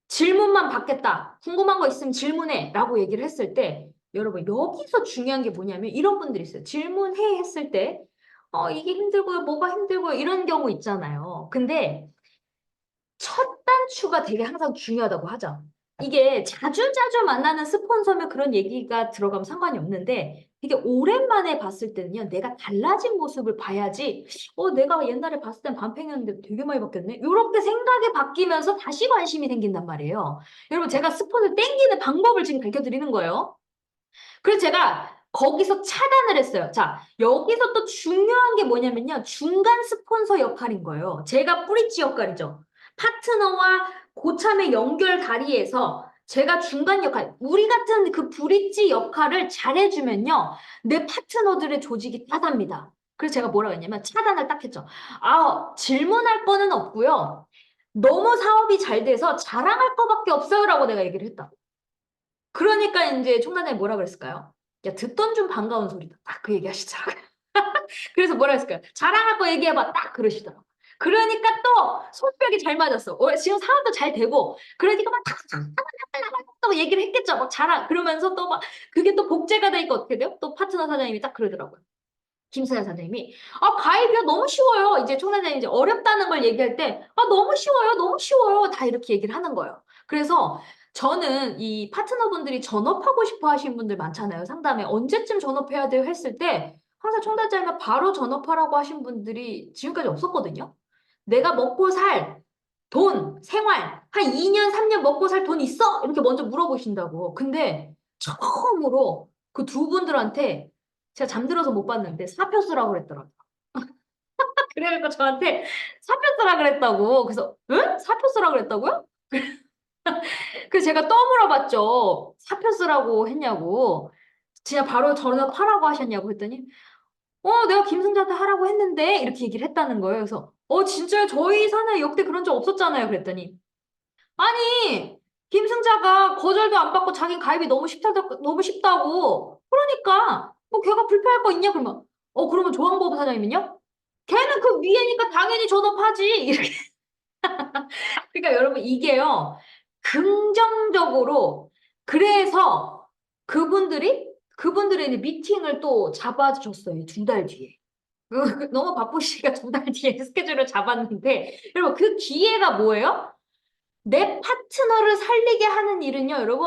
질문만 받겠다. 궁금한 거 있으면 질문해. 라고 얘기를 했을 때 여러분 여기서 중요한 게 뭐냐면 이런 분들이 있어요. 질문해 했을 때 이게 힘들고요. 뭐가 힘들고요. 이런 경우 있잖아요. 근데 첫 단추가 되게 항상 중요하다고 하죠. 이게 자주자주 만나는 스폰서면 그런 얘기가 들어가면 상관이 없는데 되게 오랜만에 봤을 때는요. 내가 달라진 모습을 봐야지 내가 옛날에 봤을 땐 반팽이었는데 되게 많이 바뀌었네. 이렇게 생각이 바뀌면서 다시 관심이 생긴단 말이에요. 여러분 제가 스폰을 땡기는 방법을 지금 가르쳐 드리는 거예요. 그래서 제가 거기서 차단을 했어요. 자, 여기서 또 중요한 게 뭐냐면요. 중간 스폰서 역할인 거예요. 제가 브릿지 역할이죠. 파트너와 고참의 연결 다리에서 제가 중간 역할, 우리 같은 그 브릿지 역할을 잘해주면요. 내 파트너들의 조직이 따답니다. 그래서 제가 뭐라고 했냐면 차단을 딱 했죠. 아, 질문할 거는 없고요. 너무 사업이 잘 돼서 자랑할 거밖에 없어요라고 내가 얘기를 했다. 그러니까 이제 총단장이 뭐라 그랬을까요? 야, 듣던 좀 반가운 소리다. 딱 그 얘기 하시더라고요. 그래서 뭐라 했을까요? 자랑할 거 얘기해봐. 딱 그러시더라고요. 그러니까 또 손뼉이 잘 맞았어. 지금 사업도 잘 되고 그러니까 막 또 얘기를 했겠죠. 막 자랑 그러면서 또 막 그게 또 복제가 되니까 어떻게 돼요? 또 파트너 사장님이 딱 그러더라고요. 김수현 사장님이 가입이요 너무 쉬워요. 이제 총단장이 이제 어렵다는 걸 얘기할 때 너무 쉬워요. 너무 쉬워요. 다 이렇게 얘기를 하는 거예요. 그래서 저는 이 파트너분들이 전업하고 싶어 하시는 분들 많잖아요. 상담에 언제쯤 전업해야 돼요 했을 때 항상 총단장이면 바로 전업하라고 하신 분들이 지금까지 없었거든요. 내가 먹고 살 돈, 생활 한 2년, 3년 먹고 살 돈 있어? 이렇게 먼저 물어보신다고. 근데 처음으로 그 두 분들한테 제가 잠들어서 못 봤는데 사표 쓰라고 그랬더라고요. 그래갖고 저한테 사표 쓰라 그랬다고. 그래서 응? 사표 쓰라 그랬다고요? 그래서 제가 떠물어봤죠. 사표 쓰라고 했냐고. 진짜 바로 전업하라고 하셨냐고 했더니 내가 김승자한테 하라고 했는데 이렇게 얘기를 했다는 거예요. 그래서 진짜요? 저희 사내 역대 그런 적 없었잖아요. 그랬더니 아니 김승자가 거절도 안 받고 자기 가입이 너무 쉽다고 그러니까 뭐 걔가 불편할 거 있냐 그러면 그러면 조항법 사장이면요? 걔는 그 위에니까 당연히 전업하지 이렇게 그러니까 여러분 이게요 긍정적으로 그래서 그분들의 이제 미팅을 또 잡아줬어요 2달 뒤에 너무 바쁘시니까 2달 뒤에 스케줄을 잡았는데 여러분 그 기회가 뭐예요? 내 파트너를 살리게 하는 일은요, 여러분.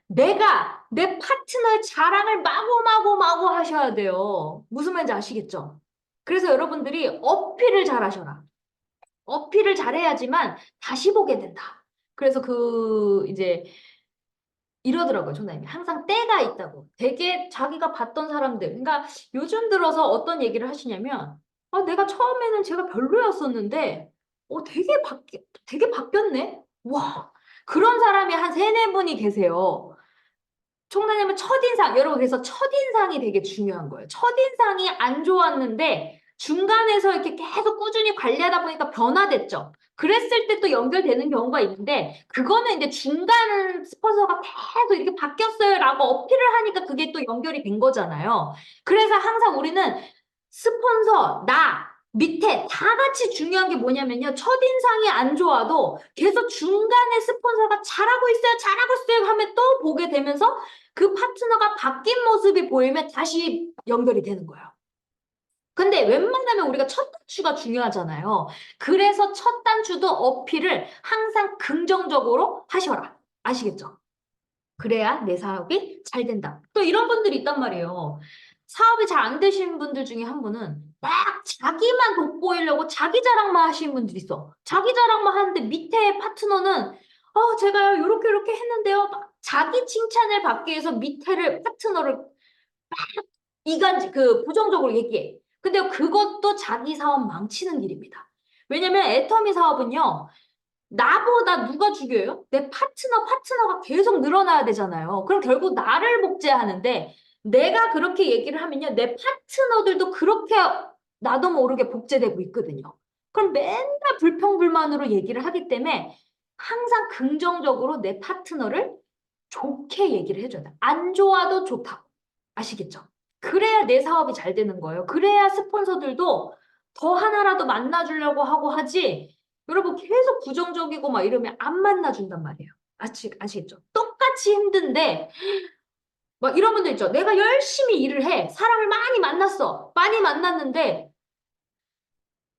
내가 내 파트너의 자랑을 마구마구마구 하셔야 돼요. 무슨 말인지 아시겠죠? 그래서 여러분들이 어필을 잘 하셔라. 어필을 잘해야지만 다시 보게 된다. 그래서 이제, 이러더라고요, 조나님이. 항상 때가 있다고. 되게 자기가 봤던 사람들. 그러니까 요즘 들어서 어떤 얘기를 하시냐면, 내가 처음에는 제가 별로였었는데, 되게 바뀌었네? 와, 그런 사람이 한 세네 분이 계세요. 총장님은 첫인상, 여러분, 그래서 첫인상이 되게 중요한 거예요. 첫인상이 안 좋았는데, 중간에서 이렇게 계속 꾸준히 관리하다 보니까 변화됐죠. 그랬을 때 또 연결되는 경우가 있는데, 그거는 이제 중간 스폰서가 계속 이렇게 바뀌었어요라고 어필을 하니까 그게 또 연결이 된 거잖아요. 그래서 항상 우리는 스폰서, 밑에 다 같이 중요한 게 뭐냐면요. 첫인상이 안 좋아도 계속 중간에 스폰서가 잘하고 있어요, 잘하고 있어요 하면 또 보게 되면서 그 파트너가 바뀐 모습이 보이면 다시 연결이 되는 거예요. 근데 웬만하면 우리가 첫 단추가 중요하잖아요. 그래서 첫 단추도 어필을 항상 긍정적으로 하셔라. 아시겠죠? 그래야 내 사업이 잘 된다. 또 이런 분들이 있단 말이에요. 사업이 잘 안 되신 분들 중에 한 분은 막 자기만 돋보이려고 자기 자랑만 하시는 분들이 있어. 자기 자랑만 하는데 밑에 파트너는 제가요 요렇게 했는데요. 막 자기 칭찬을 받기 위해서 파트너를 부정적으로 얘기해. 근데 그것도 자기 사업 망치는 일입니다. 왜냐면 애터미 사업은요. 나보다 누가 죽여요? 내 파트너가 계속 늘어나야 되잖아요. 그럼 결국 나를 복제하는데 내가 그렇게 얘기를 하면요. 내 파트너들도 그렇게 나도 모르게 복제되고 있거든요. 그럼 맨날 불평불만으로 얘기를 하기 때문에 항상 긍정적으로 내 파트너를 좋게 얘기를 해줘야 돼. 안 좋아도 좋다고. 아시겠죠? 그래야 내 사업이 잘 되는 거예요. 그래야 스폰서들도 더 하나라도 만나주려고 하고 하지. 여러분 계속 부정적이고 막 이러면 안 만나준단 말이에요. 아시겠죠? 똑같이 힘든데 막 이런 분들 있죠. 내가 열심히 일을 해. 사람을 많이 만났어. 많이 만났는데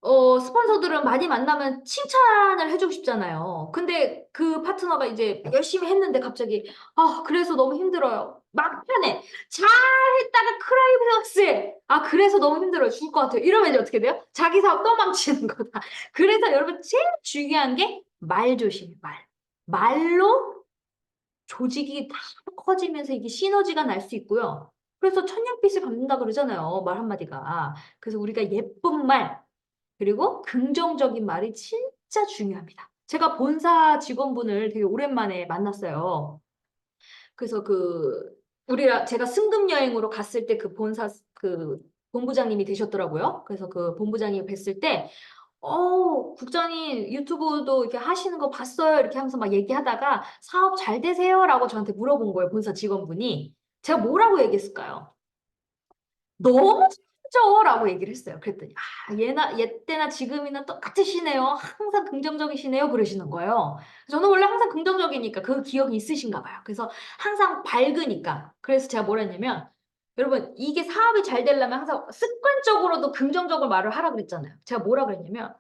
스폰서들은 많이 만나면 칭찬을 해주고 싶잖아요. 근데 그 파트너가 이제 열심히 했는데 갑자기, 그래서 너무 힘들어요. 막판에, 잘했다가 크라이맥스에, 그래서 너무 힘들어요. 죽을 것 같아요. 이러면 이제 어떻게 돼요? 자기 사업 또 망치는 거다. 그래서 여러분 제일 중요한 게 말 조심해요, 말. 말로 조직이 다 커지면서 이게 시너지가 날 수 있고요. 그래서 천냥빚을 갚는다 그러잖아요. 말 한마디가. 그래서 우리가 예쁜 말, 그리고 긍정적인 말이 진짜 중요합니다. 제가 본사 직원분을 되게 오랜만에 만났어요. 그래서 제가 승급 여행으로 갔을 때 그 본사, 본부장님이 되셨더라고요. 그래서 그 본부장님 뵀을 때, 국장님 유튜브도 이렇게 하시는 거 봤어요. 이렇게 하면서 막 얘기하다가 사업 잘 되세요? 라고 저한테 물어본 거예요. 본사 직원분이. 제가 뭐라고 얘기했을까요? 너무 잘하죠! 라고 얘기를 했어요. 그랬더니, 얘 때나 지금이나 똑같으시네요. 항상 긍정적이시네요. 그러시는 거예요. 저는 원래 항상 긍정적이니까 그 기억이 있으신가 봐요. 그래서 항상 밝으니까. 그래서 제가 뭐라 했냐면, 여러분, 이게 사업이 잘 되려면 항상 습관적으로도 긍정적으로 말을 하라 그랬잖아요. 제가 뭐라 그랬냐면,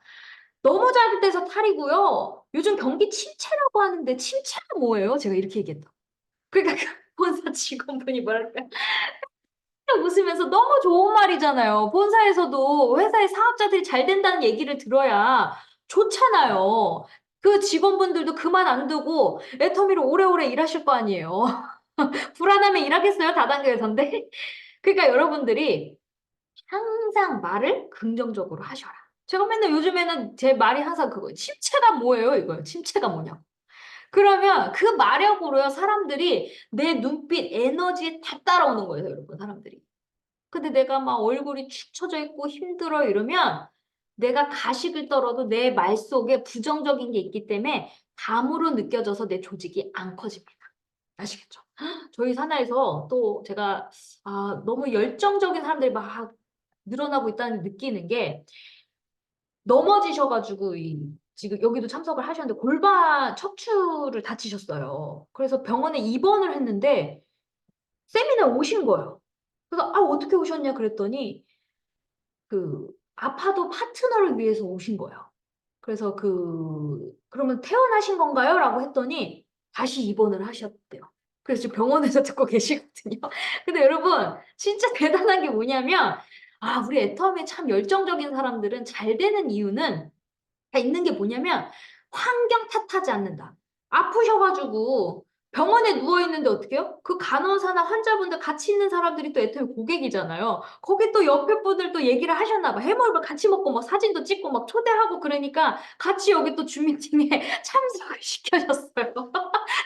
너무 잘 돼서 탈이고요. 요즘 경기 침체라고 하는데 침체가 뭐예요? 제가 이렇게 얘기했다. 그러니까 그 본사 직원분이 뭐랄까. 웃으면서 너무 좋은 말이잖아요. 본사에서도 회사의 사업자들이 잘 된다는 얘기를 들어야 좋잖아요. 그 직원분들도 그만 안 두고 애터미로 오래오래 일하실 거 아니에요. 불안하면 일하겠어요? 다단계에서인데. 그러니까 여러분들이 항상 말을 긍정적으로 하셔라. 제가 맨날 요즘에는 제 말이 항상 그거예요. 침체가 뭐예요? 이거예요. 침체가 뭐냐고. 그러면 그 마력으로요, 사람들이 내 눈빛, 에너지에 다 따라오는 거예요, 여러분, 사람들이. 근데 내가 막 얼굴이 축 처져 있고 힘들어 이러면 내가 가식을 떨어도 내 말 속에 부정적인 게 있기 때문에 담으로 느껴져서 내 조직이 안 커집니다. 아시겠죠? 저희 산하에서 또 제가 너무 열정적인 사람들이 막 늘어나고 있다는 느끼는 게 넘어지셔가지고 지금 여기도 참석을 하셨는데 골반 척추를 다치셨어요. 그래서 병원에 입원을 했는데 세미나에 오신 거예요. 그래서 어떻게 오셨냐 그랬더니 아파도 파트너를 위해서 오신 거예요. 그래서 그러면 퇴원하신 건가요? 라고 했더니 다시 입원을 하셨대요. 그래서 지금 병원에서 듣고 계시거든요. 근데 여러분, 진짜 대단한 게 뭐냐면, 우리 애터미 참 열정적인 사람들은 잘 되는 이유는 다 있는 게 뭐냐면, 환경 탓하지 않는다. 아프셔가지고 병원에 누워있는데 어떻게 해요? 그 간호사나 환자분들 같이 있는 사람들이 또 애터미 고객이잖아요. 거기 또 옆에 분들 또 얘기를 하셨나 봐. 해물을 같이 먹고 막 사진도 찍고 막 초대하고 그러니까 같이 여기 또 줌미팅에 참석을 시켜줬어요.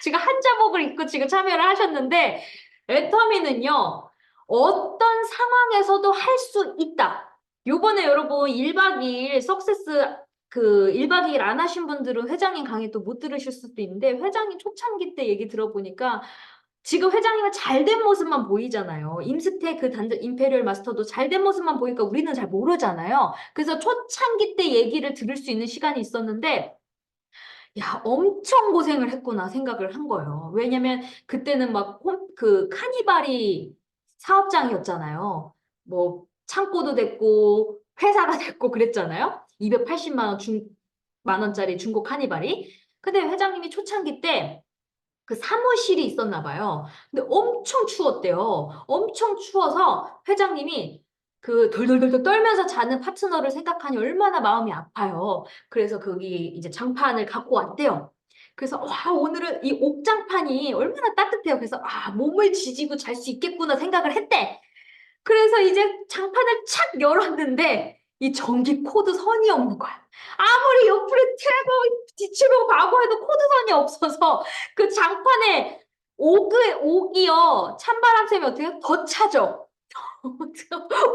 지금 한자복을 입고 지금 참여를 하셨는데 애터미는요. 어떤 상황에서도 할 수 있다. 요번에 여러분 1박 2일 석세스 1박 2일 안 하신 분들은 회장님 강의 또 못 들으실 수도 있는데 회장님 초창기 때 얘기 들어보니까 지금 회장님은 잘된 모습만 보이잖아요. 임스테 임페리얼 마스터도 잘된 모습만 보니까 우리는 잘 모르잖아요. 그래서 초창기 때 얘기를 들을 수 있는 시간이 있었는데 야, 엄청 고생을 했구나 생각을 한 거예요. 왜냐면 그때는 막 카니발이 사업장이었잖아요. 뭐 창고도 됐고 회사가 됐고 그랬잖아요. 280만 원짜리 중고 카니발이. 근데 회장님이 초창기 때 그 사무실이 있었나 봐요. 근데 엄청 추웠대요. 엄청 추워서 회장님이 덜덜덜덜 떨면서 자는 파트너를 생각하니 얼마나 마음이 아파요. 그래서 거기 이제 장판을 갖고 왔대요. 그래서 오늘은 이 옥장판이 얼마나 따뜻해요. 그래서 몸을 지지고 잘 수 있겠구나 생각을 했대. 그래서 이제 장판을 착 열었는데 이 전기 코드 선이 없는 거야. 아무리 옆으로 틀고 뒤치고 과거에도 코드선이 없어서 그 장판에 옥이요. 찬바람 쐬면 어떻게 해요? 더 차죠.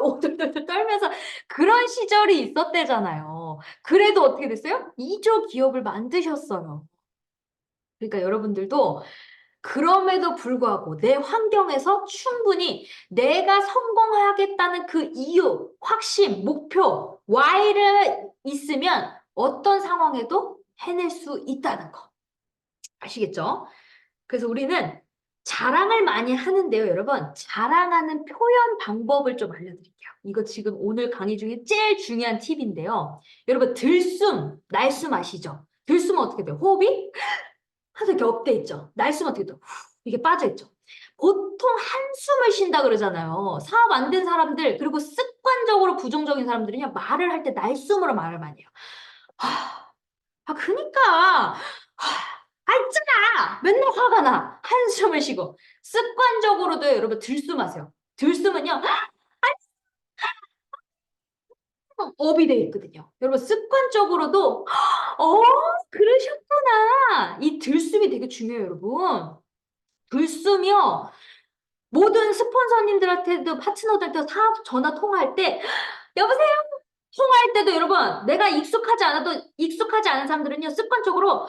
오돌돌돌 떨면서 그런 시절이 있었대잖아요. 그래도 어떻게 됐어요? 2조 기업을 만드셨어요. 그러니까 여러분들도 그럼에도 불구하고 내 환경에서 충분히 내가 성공하겠다는 그 이유, 확신, 목표, why를 있으면 어떤 상황에도 해낼 수 있다는 거. 아시겠죠? 그래서 우리는 자랑을 많이 하는데요, 여러분. 자랑하는 표현 방법을 좀 알려드릴게요. 이거 지금 오늘 강의 중에 제일 중요한 팁인데요. 여러분, 들숨, 날숨 아시죠? 들숨은 어떻게 돼요? 호흡이 하도 이렇게 업돼 있죠. 날숨 어떻게 또 이게 빠져 있죠. 보통 한숨을 쉰다 그러잖아요. 사업 안 된 사람들 그리고 습관적으로 부정적인 사람들은요 말을 할 때 날숨으로 말을 많이 해요. 그니까 있잖아 맨날 화가 나 한숨을 쉬고 습관적으로도 여러분 들숨하세요. 들숨은요, 업이 돼 있거든요. 여러분, 습관적으로도, 어, 그러셨구나. 이 들숨이 되게 중요해요, 여러분. 들숨이요. 모든 스폰서님들한테도 파트너들한테도 사업 전화 통화할 때 여보세요? 통화할 때도 여러분 내가 익숙하지 않아도 익숙하지 않은 사람들은요 습관적으로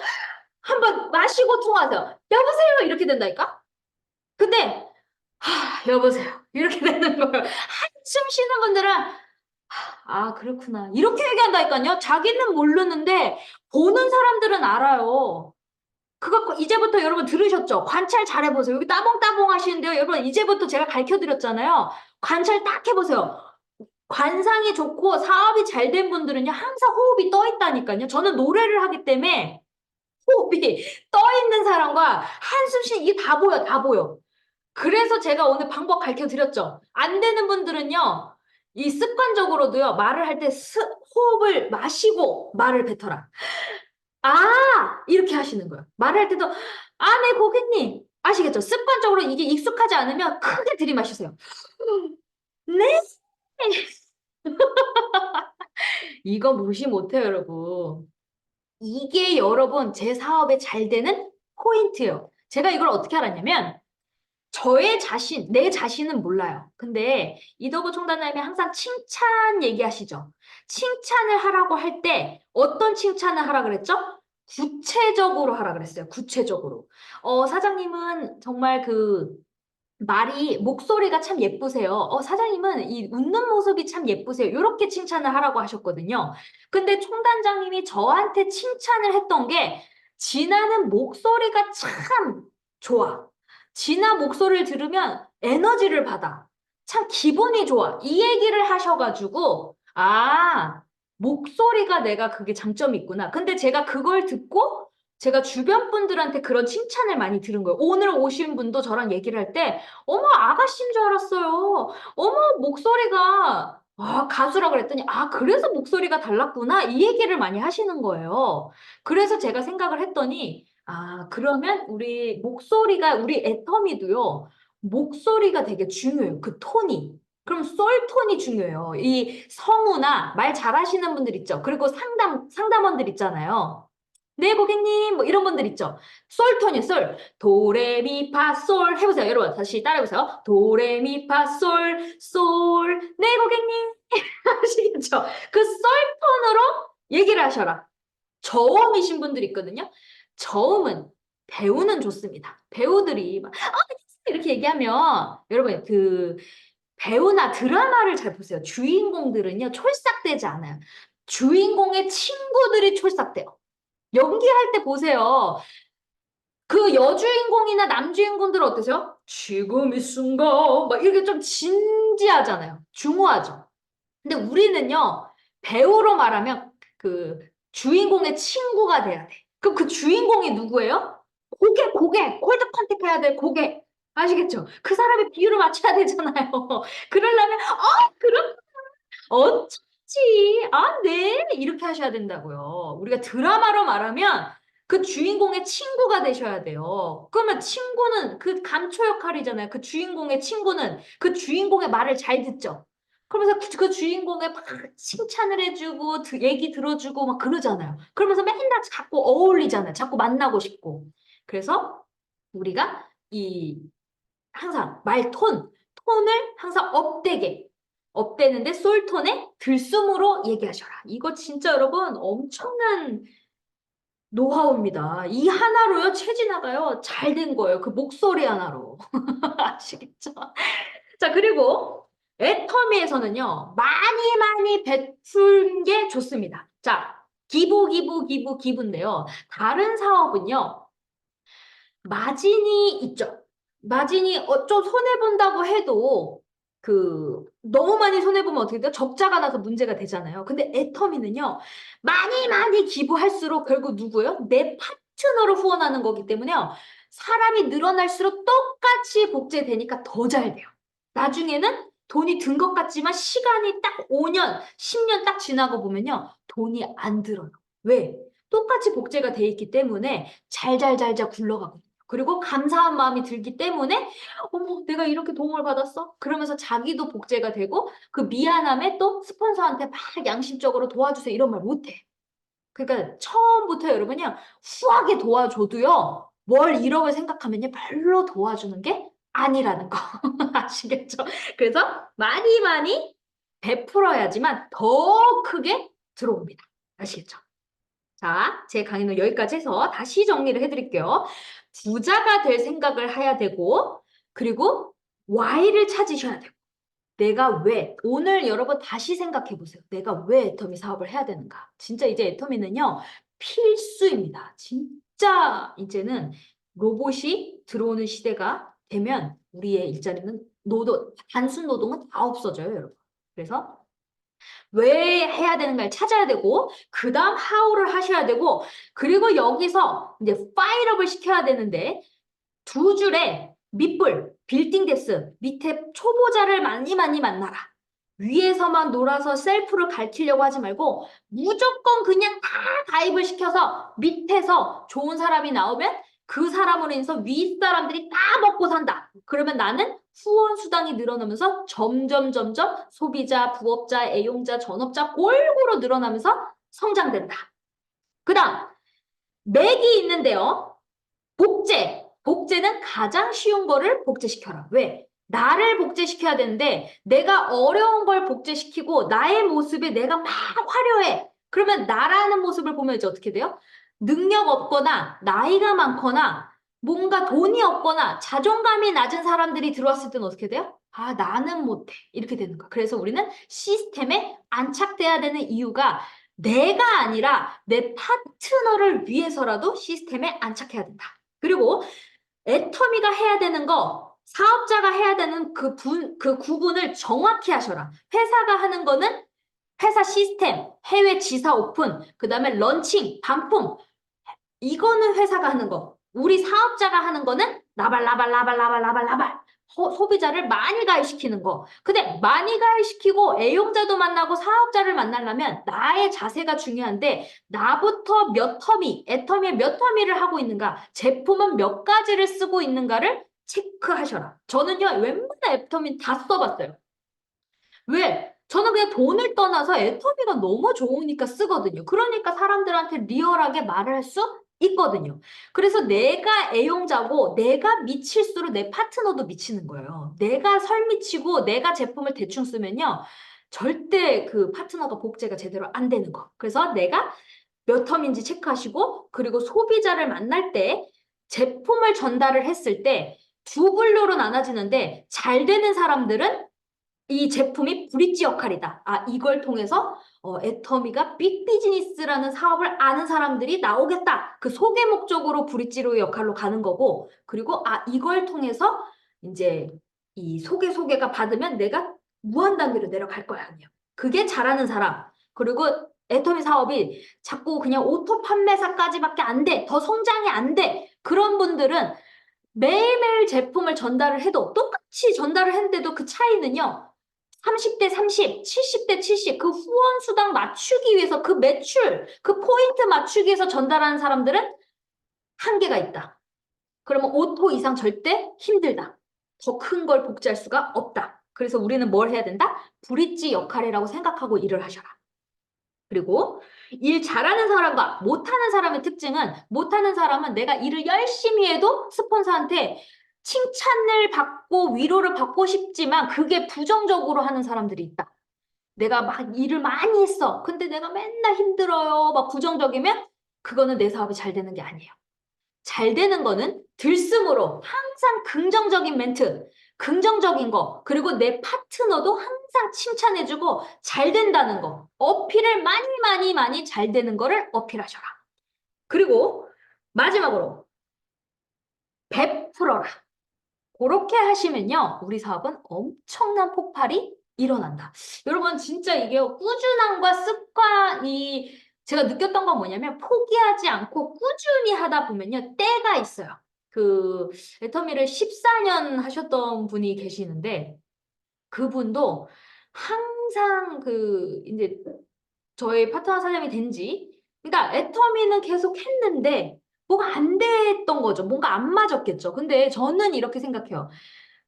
한번 마시고 통화하세요. 여보세요? 이렇게 된다니까? 근데 여보세요? 이렇게 되는 거예요. 한숨 쉬는 분들은 그렇구나. 이렇게 얘기한다니까요. 자기는 모르는데 보는 사람들은 알아요. 그거 이제부터 여러분 들으셨죠? 관찰 잘 해보세요. 여기 따봉따봉 하시는데요. 여러분 이제부터 제가 가르쳐드렸잖아요. 관찰 딱 해보세요. 관상이 좋고 사업이 잘 된 분들은요. 항상 호흡이 떠 있다니까요. 저는 노래를 하기 때문에 호흡이 떠 있는 사람과 한숨 쉬는 이게 다 보여, 다 보여. 그래서 제가 오늘 방법 가르쳐드렸죠. 안 되는 분들은요. 이 습관적으로도요. 말을 할 때 호흡을 마시고 말을 뱉어라. 이렇게 하시는 거예요. 말을 할 때도, 네, 고객님. 아시겠죠? 습관적으로 이게 익숙하지 않으면 크게 들이마시세요. 네? 이거 무시 못해요, 여러분. 이게 여러분 제 사업에 잘 되는 포인트예요. 제가 이걸 어떻게 알았냐면, 저의 자신, 내 자신은 몰라요. 근데 이덕우 총단장님이 항상 칭찬 얘기하시죠. 칭찬을 하라고 할 때 어떤 칭찬을 하라 그랬죠? 구체적으로 하라 그랬어요. 구체적으로. 사장님은 정말 말이 목소리가 참 예쁘세요. 사장님은 이 웃는 모습이 참 예쁘세요. 이렇게 칭찬을 하라고 하셨거든요. 근데 총단장님이 저한테 칭찬을 했던 게 진아는 목소리가 참 좋아. 진아 목소리를 들으면 에너지를 받아. 참 기분이 좋아. 이 얘기를 하셔가지고 목소리가 내가 그게 장점이 있구나. 근데 제가 그걸 듣고 제가 주변 분들한테 그런 칭찬을 많이 들은 거예요. 오늘 오신 분도 저랑 얘기를 할 때 어머, 아가씨인 줄 알았어요. 어머, 목소리가, 가수라 그랬더니, 그래서 목소리가 달랐구나. 이 얘기를 많이 하시는 거예요. 그래서 제가 생각을 했더니, 그러면 우리 애터미도요, 목소리가 되게 중요해요. 그 톤이. 그럼 솔톤이 중요해요. 이 성우나 말 잘하시는 분들 있죠. 그리고 상담원들 있잖아요. 네, 고객님, 뭐 이런 분들 있죠. 솔톤이요, 솔. 도레미파솔. 해보세요, 여러분. 다시 따라해보세요. 도레미파솔, 솔. 네, 고객님. 아시겠죠? 그 솔톤으로 얘기를 하셔라. 저음이신 분들 있거든요. 저음은 배우는 좋습니다. 배우들이 막, 이렇게 얘기하면, 여러분, 배우나 드라마를 잘 보세요. 주인공들은요, 촐싹대지 않아요. 주인공의 친구들이 촐싹대요. 연기할 때 보세요. 그 여주인공이나 남주인공들은 어떠세요? 지금 이 순간 막 이렇게 좀 진지하잖아요. 중후하죠. 근데 우리는요. 배우로 말하면 그 주인공의 친구가 돼야 돼. 그럼 그 주인공이 누구예요? 고객, 콜드 컨택 해야 돼, 고객. 아시겠죠? 그 사람의 비율을 맞춰야 되잖아요. 그러려면, 그럼 어쩌지? 네. 이렇게 하셔야 된다고요. 우리가 드라마로 말하면 그 주인공의 친구가 되셔야 돼요. 그러면 친구는 그 감초 역할이잖아요. 그 주인공의 친구는 그 주인공의 말을 잘 듣죠. 그러면서 그 주인공의 막 칭찬을 해주고 얘기 들어주고 막 그러잖아요. 그러면서 맨날 자꾸 어울리잖아요. 자꾸 만나고 싶고. 그래서 우리가 항상 톤을 항상 업되는데 솔톤에 들숨으로 얘기하셔라. 이거 진짜 여러분 엄청난 노하우입니다. 이 하나로요, 최진아가요, 잘 된 거예요. 그 목소리 하나로. 아시겠죠? 자, 그리고 애터미에서는요, 많이 베푼 게 좋습니다. 자, 기부인데요. 다른 사업은요, 마진이 있죠. 마진이 좀 손해본다고 해도 너무 많이 손해보면 어떻게 돼요? 적자가 나서 문제가 되잖아요. 근데 애터미는요, 많이 기부할수록 결국 누구예요? 내 파트너를 후원하는 거기 때문에요. 사람이 늘어날수록 똑같이 복제되니까 더 잘 돼요. 나중에는 돈이 든 것 같지만 시간이 딱 5년, 10년 딱 지나고 보면요. 돈이 안 들어요. 왜? 똑같이 복제가 돼 있기 때문에 잘 굴러가고. 그리고 감사한 마음이 들기 때문에 어머 내가 이렇게 도움을 받았어? 그러면서 자기도 복제가 되고 그 미안함에 또 스폰서한테 막 양심적으로 도와주세요 이런 말 못해. 그러니까 처음부터 여러분이 후하게 도와줘도요. 뭘 1억을 생각하면요. 별로 도와주는 게 아니라는 거 아시겠죠? 그래서 많이 많이 베풀어야지만 더 크게 들어옵니다. 아시겠죠? 자, 제 강의는 여기까지 해서 다시 정리를 해드릴게요. 부자가 될 생각을 해야 되고, 그리고 Y를 찾으셔야 돼요. 내가 왜? 오늘 여러분 다시 생각해 보세요. 내가 왜 애터미 사업을 해야 되는가? 진짜 이제 애터미는요, 필수입니다. 진짜 이제는 로봇이 들어오는 시대가 되면 우리의 일자리는 단순 노동은 다 없어져요, 여러분. 그래서 왜 해야 되는가를 찾아야 되고, 그 다음 how를 하셔야 되고, 그리고 여기서 이제 파일업을 시켜야 되는데, 두 줄에 밑불, 빌딩 데스, 밑에 초보자를 많이 많이 만나라. 위에서만 놀아서 셀프를 가르치려고 하지 말고 무조건 그냥 다 가입을 시켜서 밑에서 좋은 사람이 나오면 그 사람으로 인해서 위 사람들이 다 먹고 산다. 그러면 나는 후원 수당이 늘어나면서 점점 소비자, 부업자, 애용자, 전업자 골고루 늘어나면서 성장된다. 그 다음 맥이 있는데요. 복제. 복제는 가장 쉬운 거를 복제시켜라. 왜? 나를 복제시켜야 되는데 내가 어려운 걸 복제시키고 나의 모습에 내가 막 화려해. 그러면 나라는 모습을 보면 이제 어떻게 돼요? 능력 없거나 나이가 많거나 뭔가 돈이 없거나 자존감이 낮은 사람들이 들어왔을 때는 어떻게 돼요? 아, 나는 못해. 이렇게 되는 거야. 그래서 우리는 시스템에 안착돼야 되는 이유가 내가 아니라 내 파트너를 위해서라도 시스템에 안착해야 된다. 그리고 애터미가 해야 되는 거, 사업자가 해야 되는 그 구분을 정확히 하셔라. 회사가 하는 거는 회사 시스템, 해외 지사 오픈, 그 다음에 런칭, 반품. 이거는 회사가 하는 거. 우리 사업자가 하는 거는 라발. 소비자를 많이 가입시키는 거. 근데 많이 가입시키고 애용자도 만나고 사업자를 만나려면 나의 자세가 중요한데 나부터 몇 터미, 애터미에 몇 터미를 하고 있는가, 제품은 몇 가지를 쓰고 있는가를 체크하셔라. 저는요, 웬만한 애터미 다 써봤어요. 왜? 저는 그냥 돈을 떠나서 애터미가 너무 좋으니까 쓰거든요. 그러니까 사람들한테 리얼하게 말을 할 수 있거든요. 그래서 내가 애용자고 내가 미칠수록 내 파트너도 미치는 거예요. 내가 설 미치고 내가 제품을 대충 쓰면요. 절대 그 파트너가 복제가 제대로 안 되는 거. 그래서 내가 몇 텀인지 체크하시고 그리고 소비자를 만날 때 제품을 전달을 했을 때 두 분류로 나눠지는데 잘 되는 사람들은 이 제품이 브릿지 역할이다. 아, 이걸 통해서 애터미가 빅비즈니스라는 사업을 아는 사람들이 나오겠다. 그 소개 목적으로 브릿지로 역할로 가는 거고, 그리고 아, 이걸 통해서 이제 이 소개가 받으면 내가 무한 단계로 내려갈 거야. 아니요. 그게 잘하는 사람. 그리고 애터미 사업이 자꾸 그냥 오토 판매사까지밖에 안 돼. 더 성장이 안 돼. 그런 분들은 매일매일 제품을 전달을 해도 똑같이 전달을 했는데도 그 차이는요. 30대 30, 70대 70, 그 후원 수당 맞추기 위해서 그 매출, 그 포인트 맞추기 위해서 전달하는 사람들은 한계가 있다. 그러면 5호 이상 절대 힘들다. 더 큰 걸 복제할 수가 없다. 그래서 우리는 뭘 해야 된다? 브릿지 역할이라고 생각하고 일을 하셔라. 그리고 일 잘하는 사람과 못하는 사람의 특징은 못하는 사람은 내가 일을 열심히 해도 스폰서한테 칭찬을 받고 위로를 받고 싶지만 그게 부정적으로 하는 사람들이 있다. 내가 막 일을 많이 했어. 근데 내가 맨날 힘들어요. 막 부정적이면 그거는 내 사업이 잘 되는 게 아니에요. 잘 되는 거는 들숨으로 항상 긍정적인 멘트, 긍정적인 거, 그리고 내 파트너도 항상 칭찬해주고 잘 된다는 거, 어필을 많이 잘 되는 거를 어필하셔라. 그리고 마지막으로 베풀어라. 그렇게 하시면요, 우리 사업은 엄청난 폭발이 일어난다. 여러분, 진짜 이게 꾸준함과 습관이 제가 느꼈던 건 뭐냐면 포기하지 않고 꾸준히 하다 보면요, 때가 있어요. 그 애터미를 14년 하셨던 분이 계시는데 그분도 항상 그 이제 저희 파트너 사장이 된지 그러니까 애터미는 계속 했는데 뭐가 안 됐던 거죠. 뭔가 안 맞았겠죠. 근데 저는 이렇게 생각해요.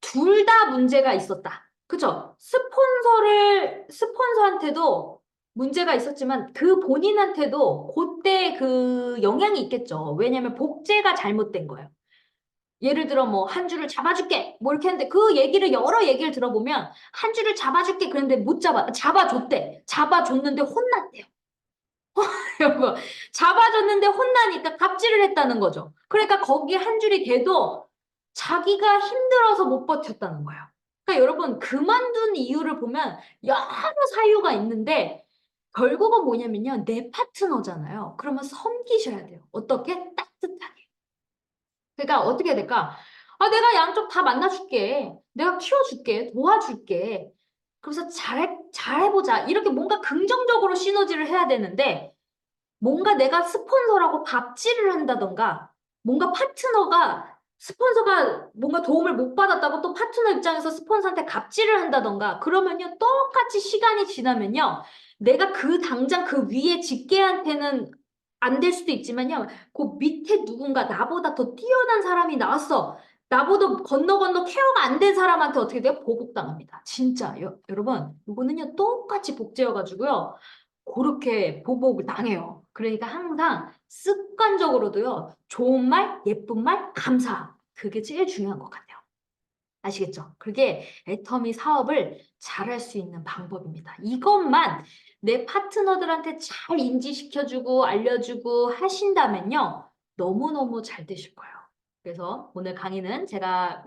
둘 다 문제가 있었다. 그죠? 스폰서한테도 문제가 있었지만 그 본인한테도 그때 그 영향이 있겠죠. 왜냐면 복제가 잘못된 거예요. 예를 들어 뭐 한 줄을 잡아줄게 뭐 이렇게 했는데 그 얘기를 여러 얘기를 들어보면 한 줄을 잡아줄게 그런데 못 잡아줬대. 잡아줬는데 혼났대요. 여러분, 잡아줬는데 혼나니까 갑질을 했다는 거죠. 그러니까 거기 한 줄이 돼도 자기가 힘들어서 못 버텼다는 거예요. 그러니까 여러분, 그만둔 이유를 보면 여러 사유가 있는데 결국은 뭐냐면요. 내 파트너잖아요. 그러면 섬기셔야 돼요. 어떻게? 따뜻하게. 그러니까 어떻게 해야 될까? 아, 내가 양쪽 다 만나줄게. 내가 키워줄게. 도와줄게. 그래서 잘해보자. 이렇게 뭔가 긍정적으로 시너지를 해야 되는데 뭔가 내가 스폰서라고 갑질을 한다던가, 뭔가 스폰서가 뭔가 도움을 못 받았다고 또 파트너 입장에서 스폰서한테 갑질을 한다던가, 그러면요, 똑같이 시간이 지나면요, 내가 당장 그 위에 직계한테는 안 될 수도 있지만요, 그 밑에 누군가 나보다 더 뛰어난 사람이 나왔어. 나보다 건너 케어가 안 된 사람한테 어떻게 돼요? 보복당합니다. 진짜, 여러분, 이거는요, 똑같이 복제여가지고요. 그렇게 보복을 당해요. 그러니까 항상 습관적으로도요, 좋은 말, 예쁜 말, 감사. 그게 제일 중요한 것 같아요. 아시겠죠? 그게 애터미 사업을 잘할 수 있는 방법입니다. 이것만 내 파트너들한테 잘 인지시켜주고 알려주고 하신다면요, 너무너무 잘 되실 거예요. 그래서 오늘 강의는 제가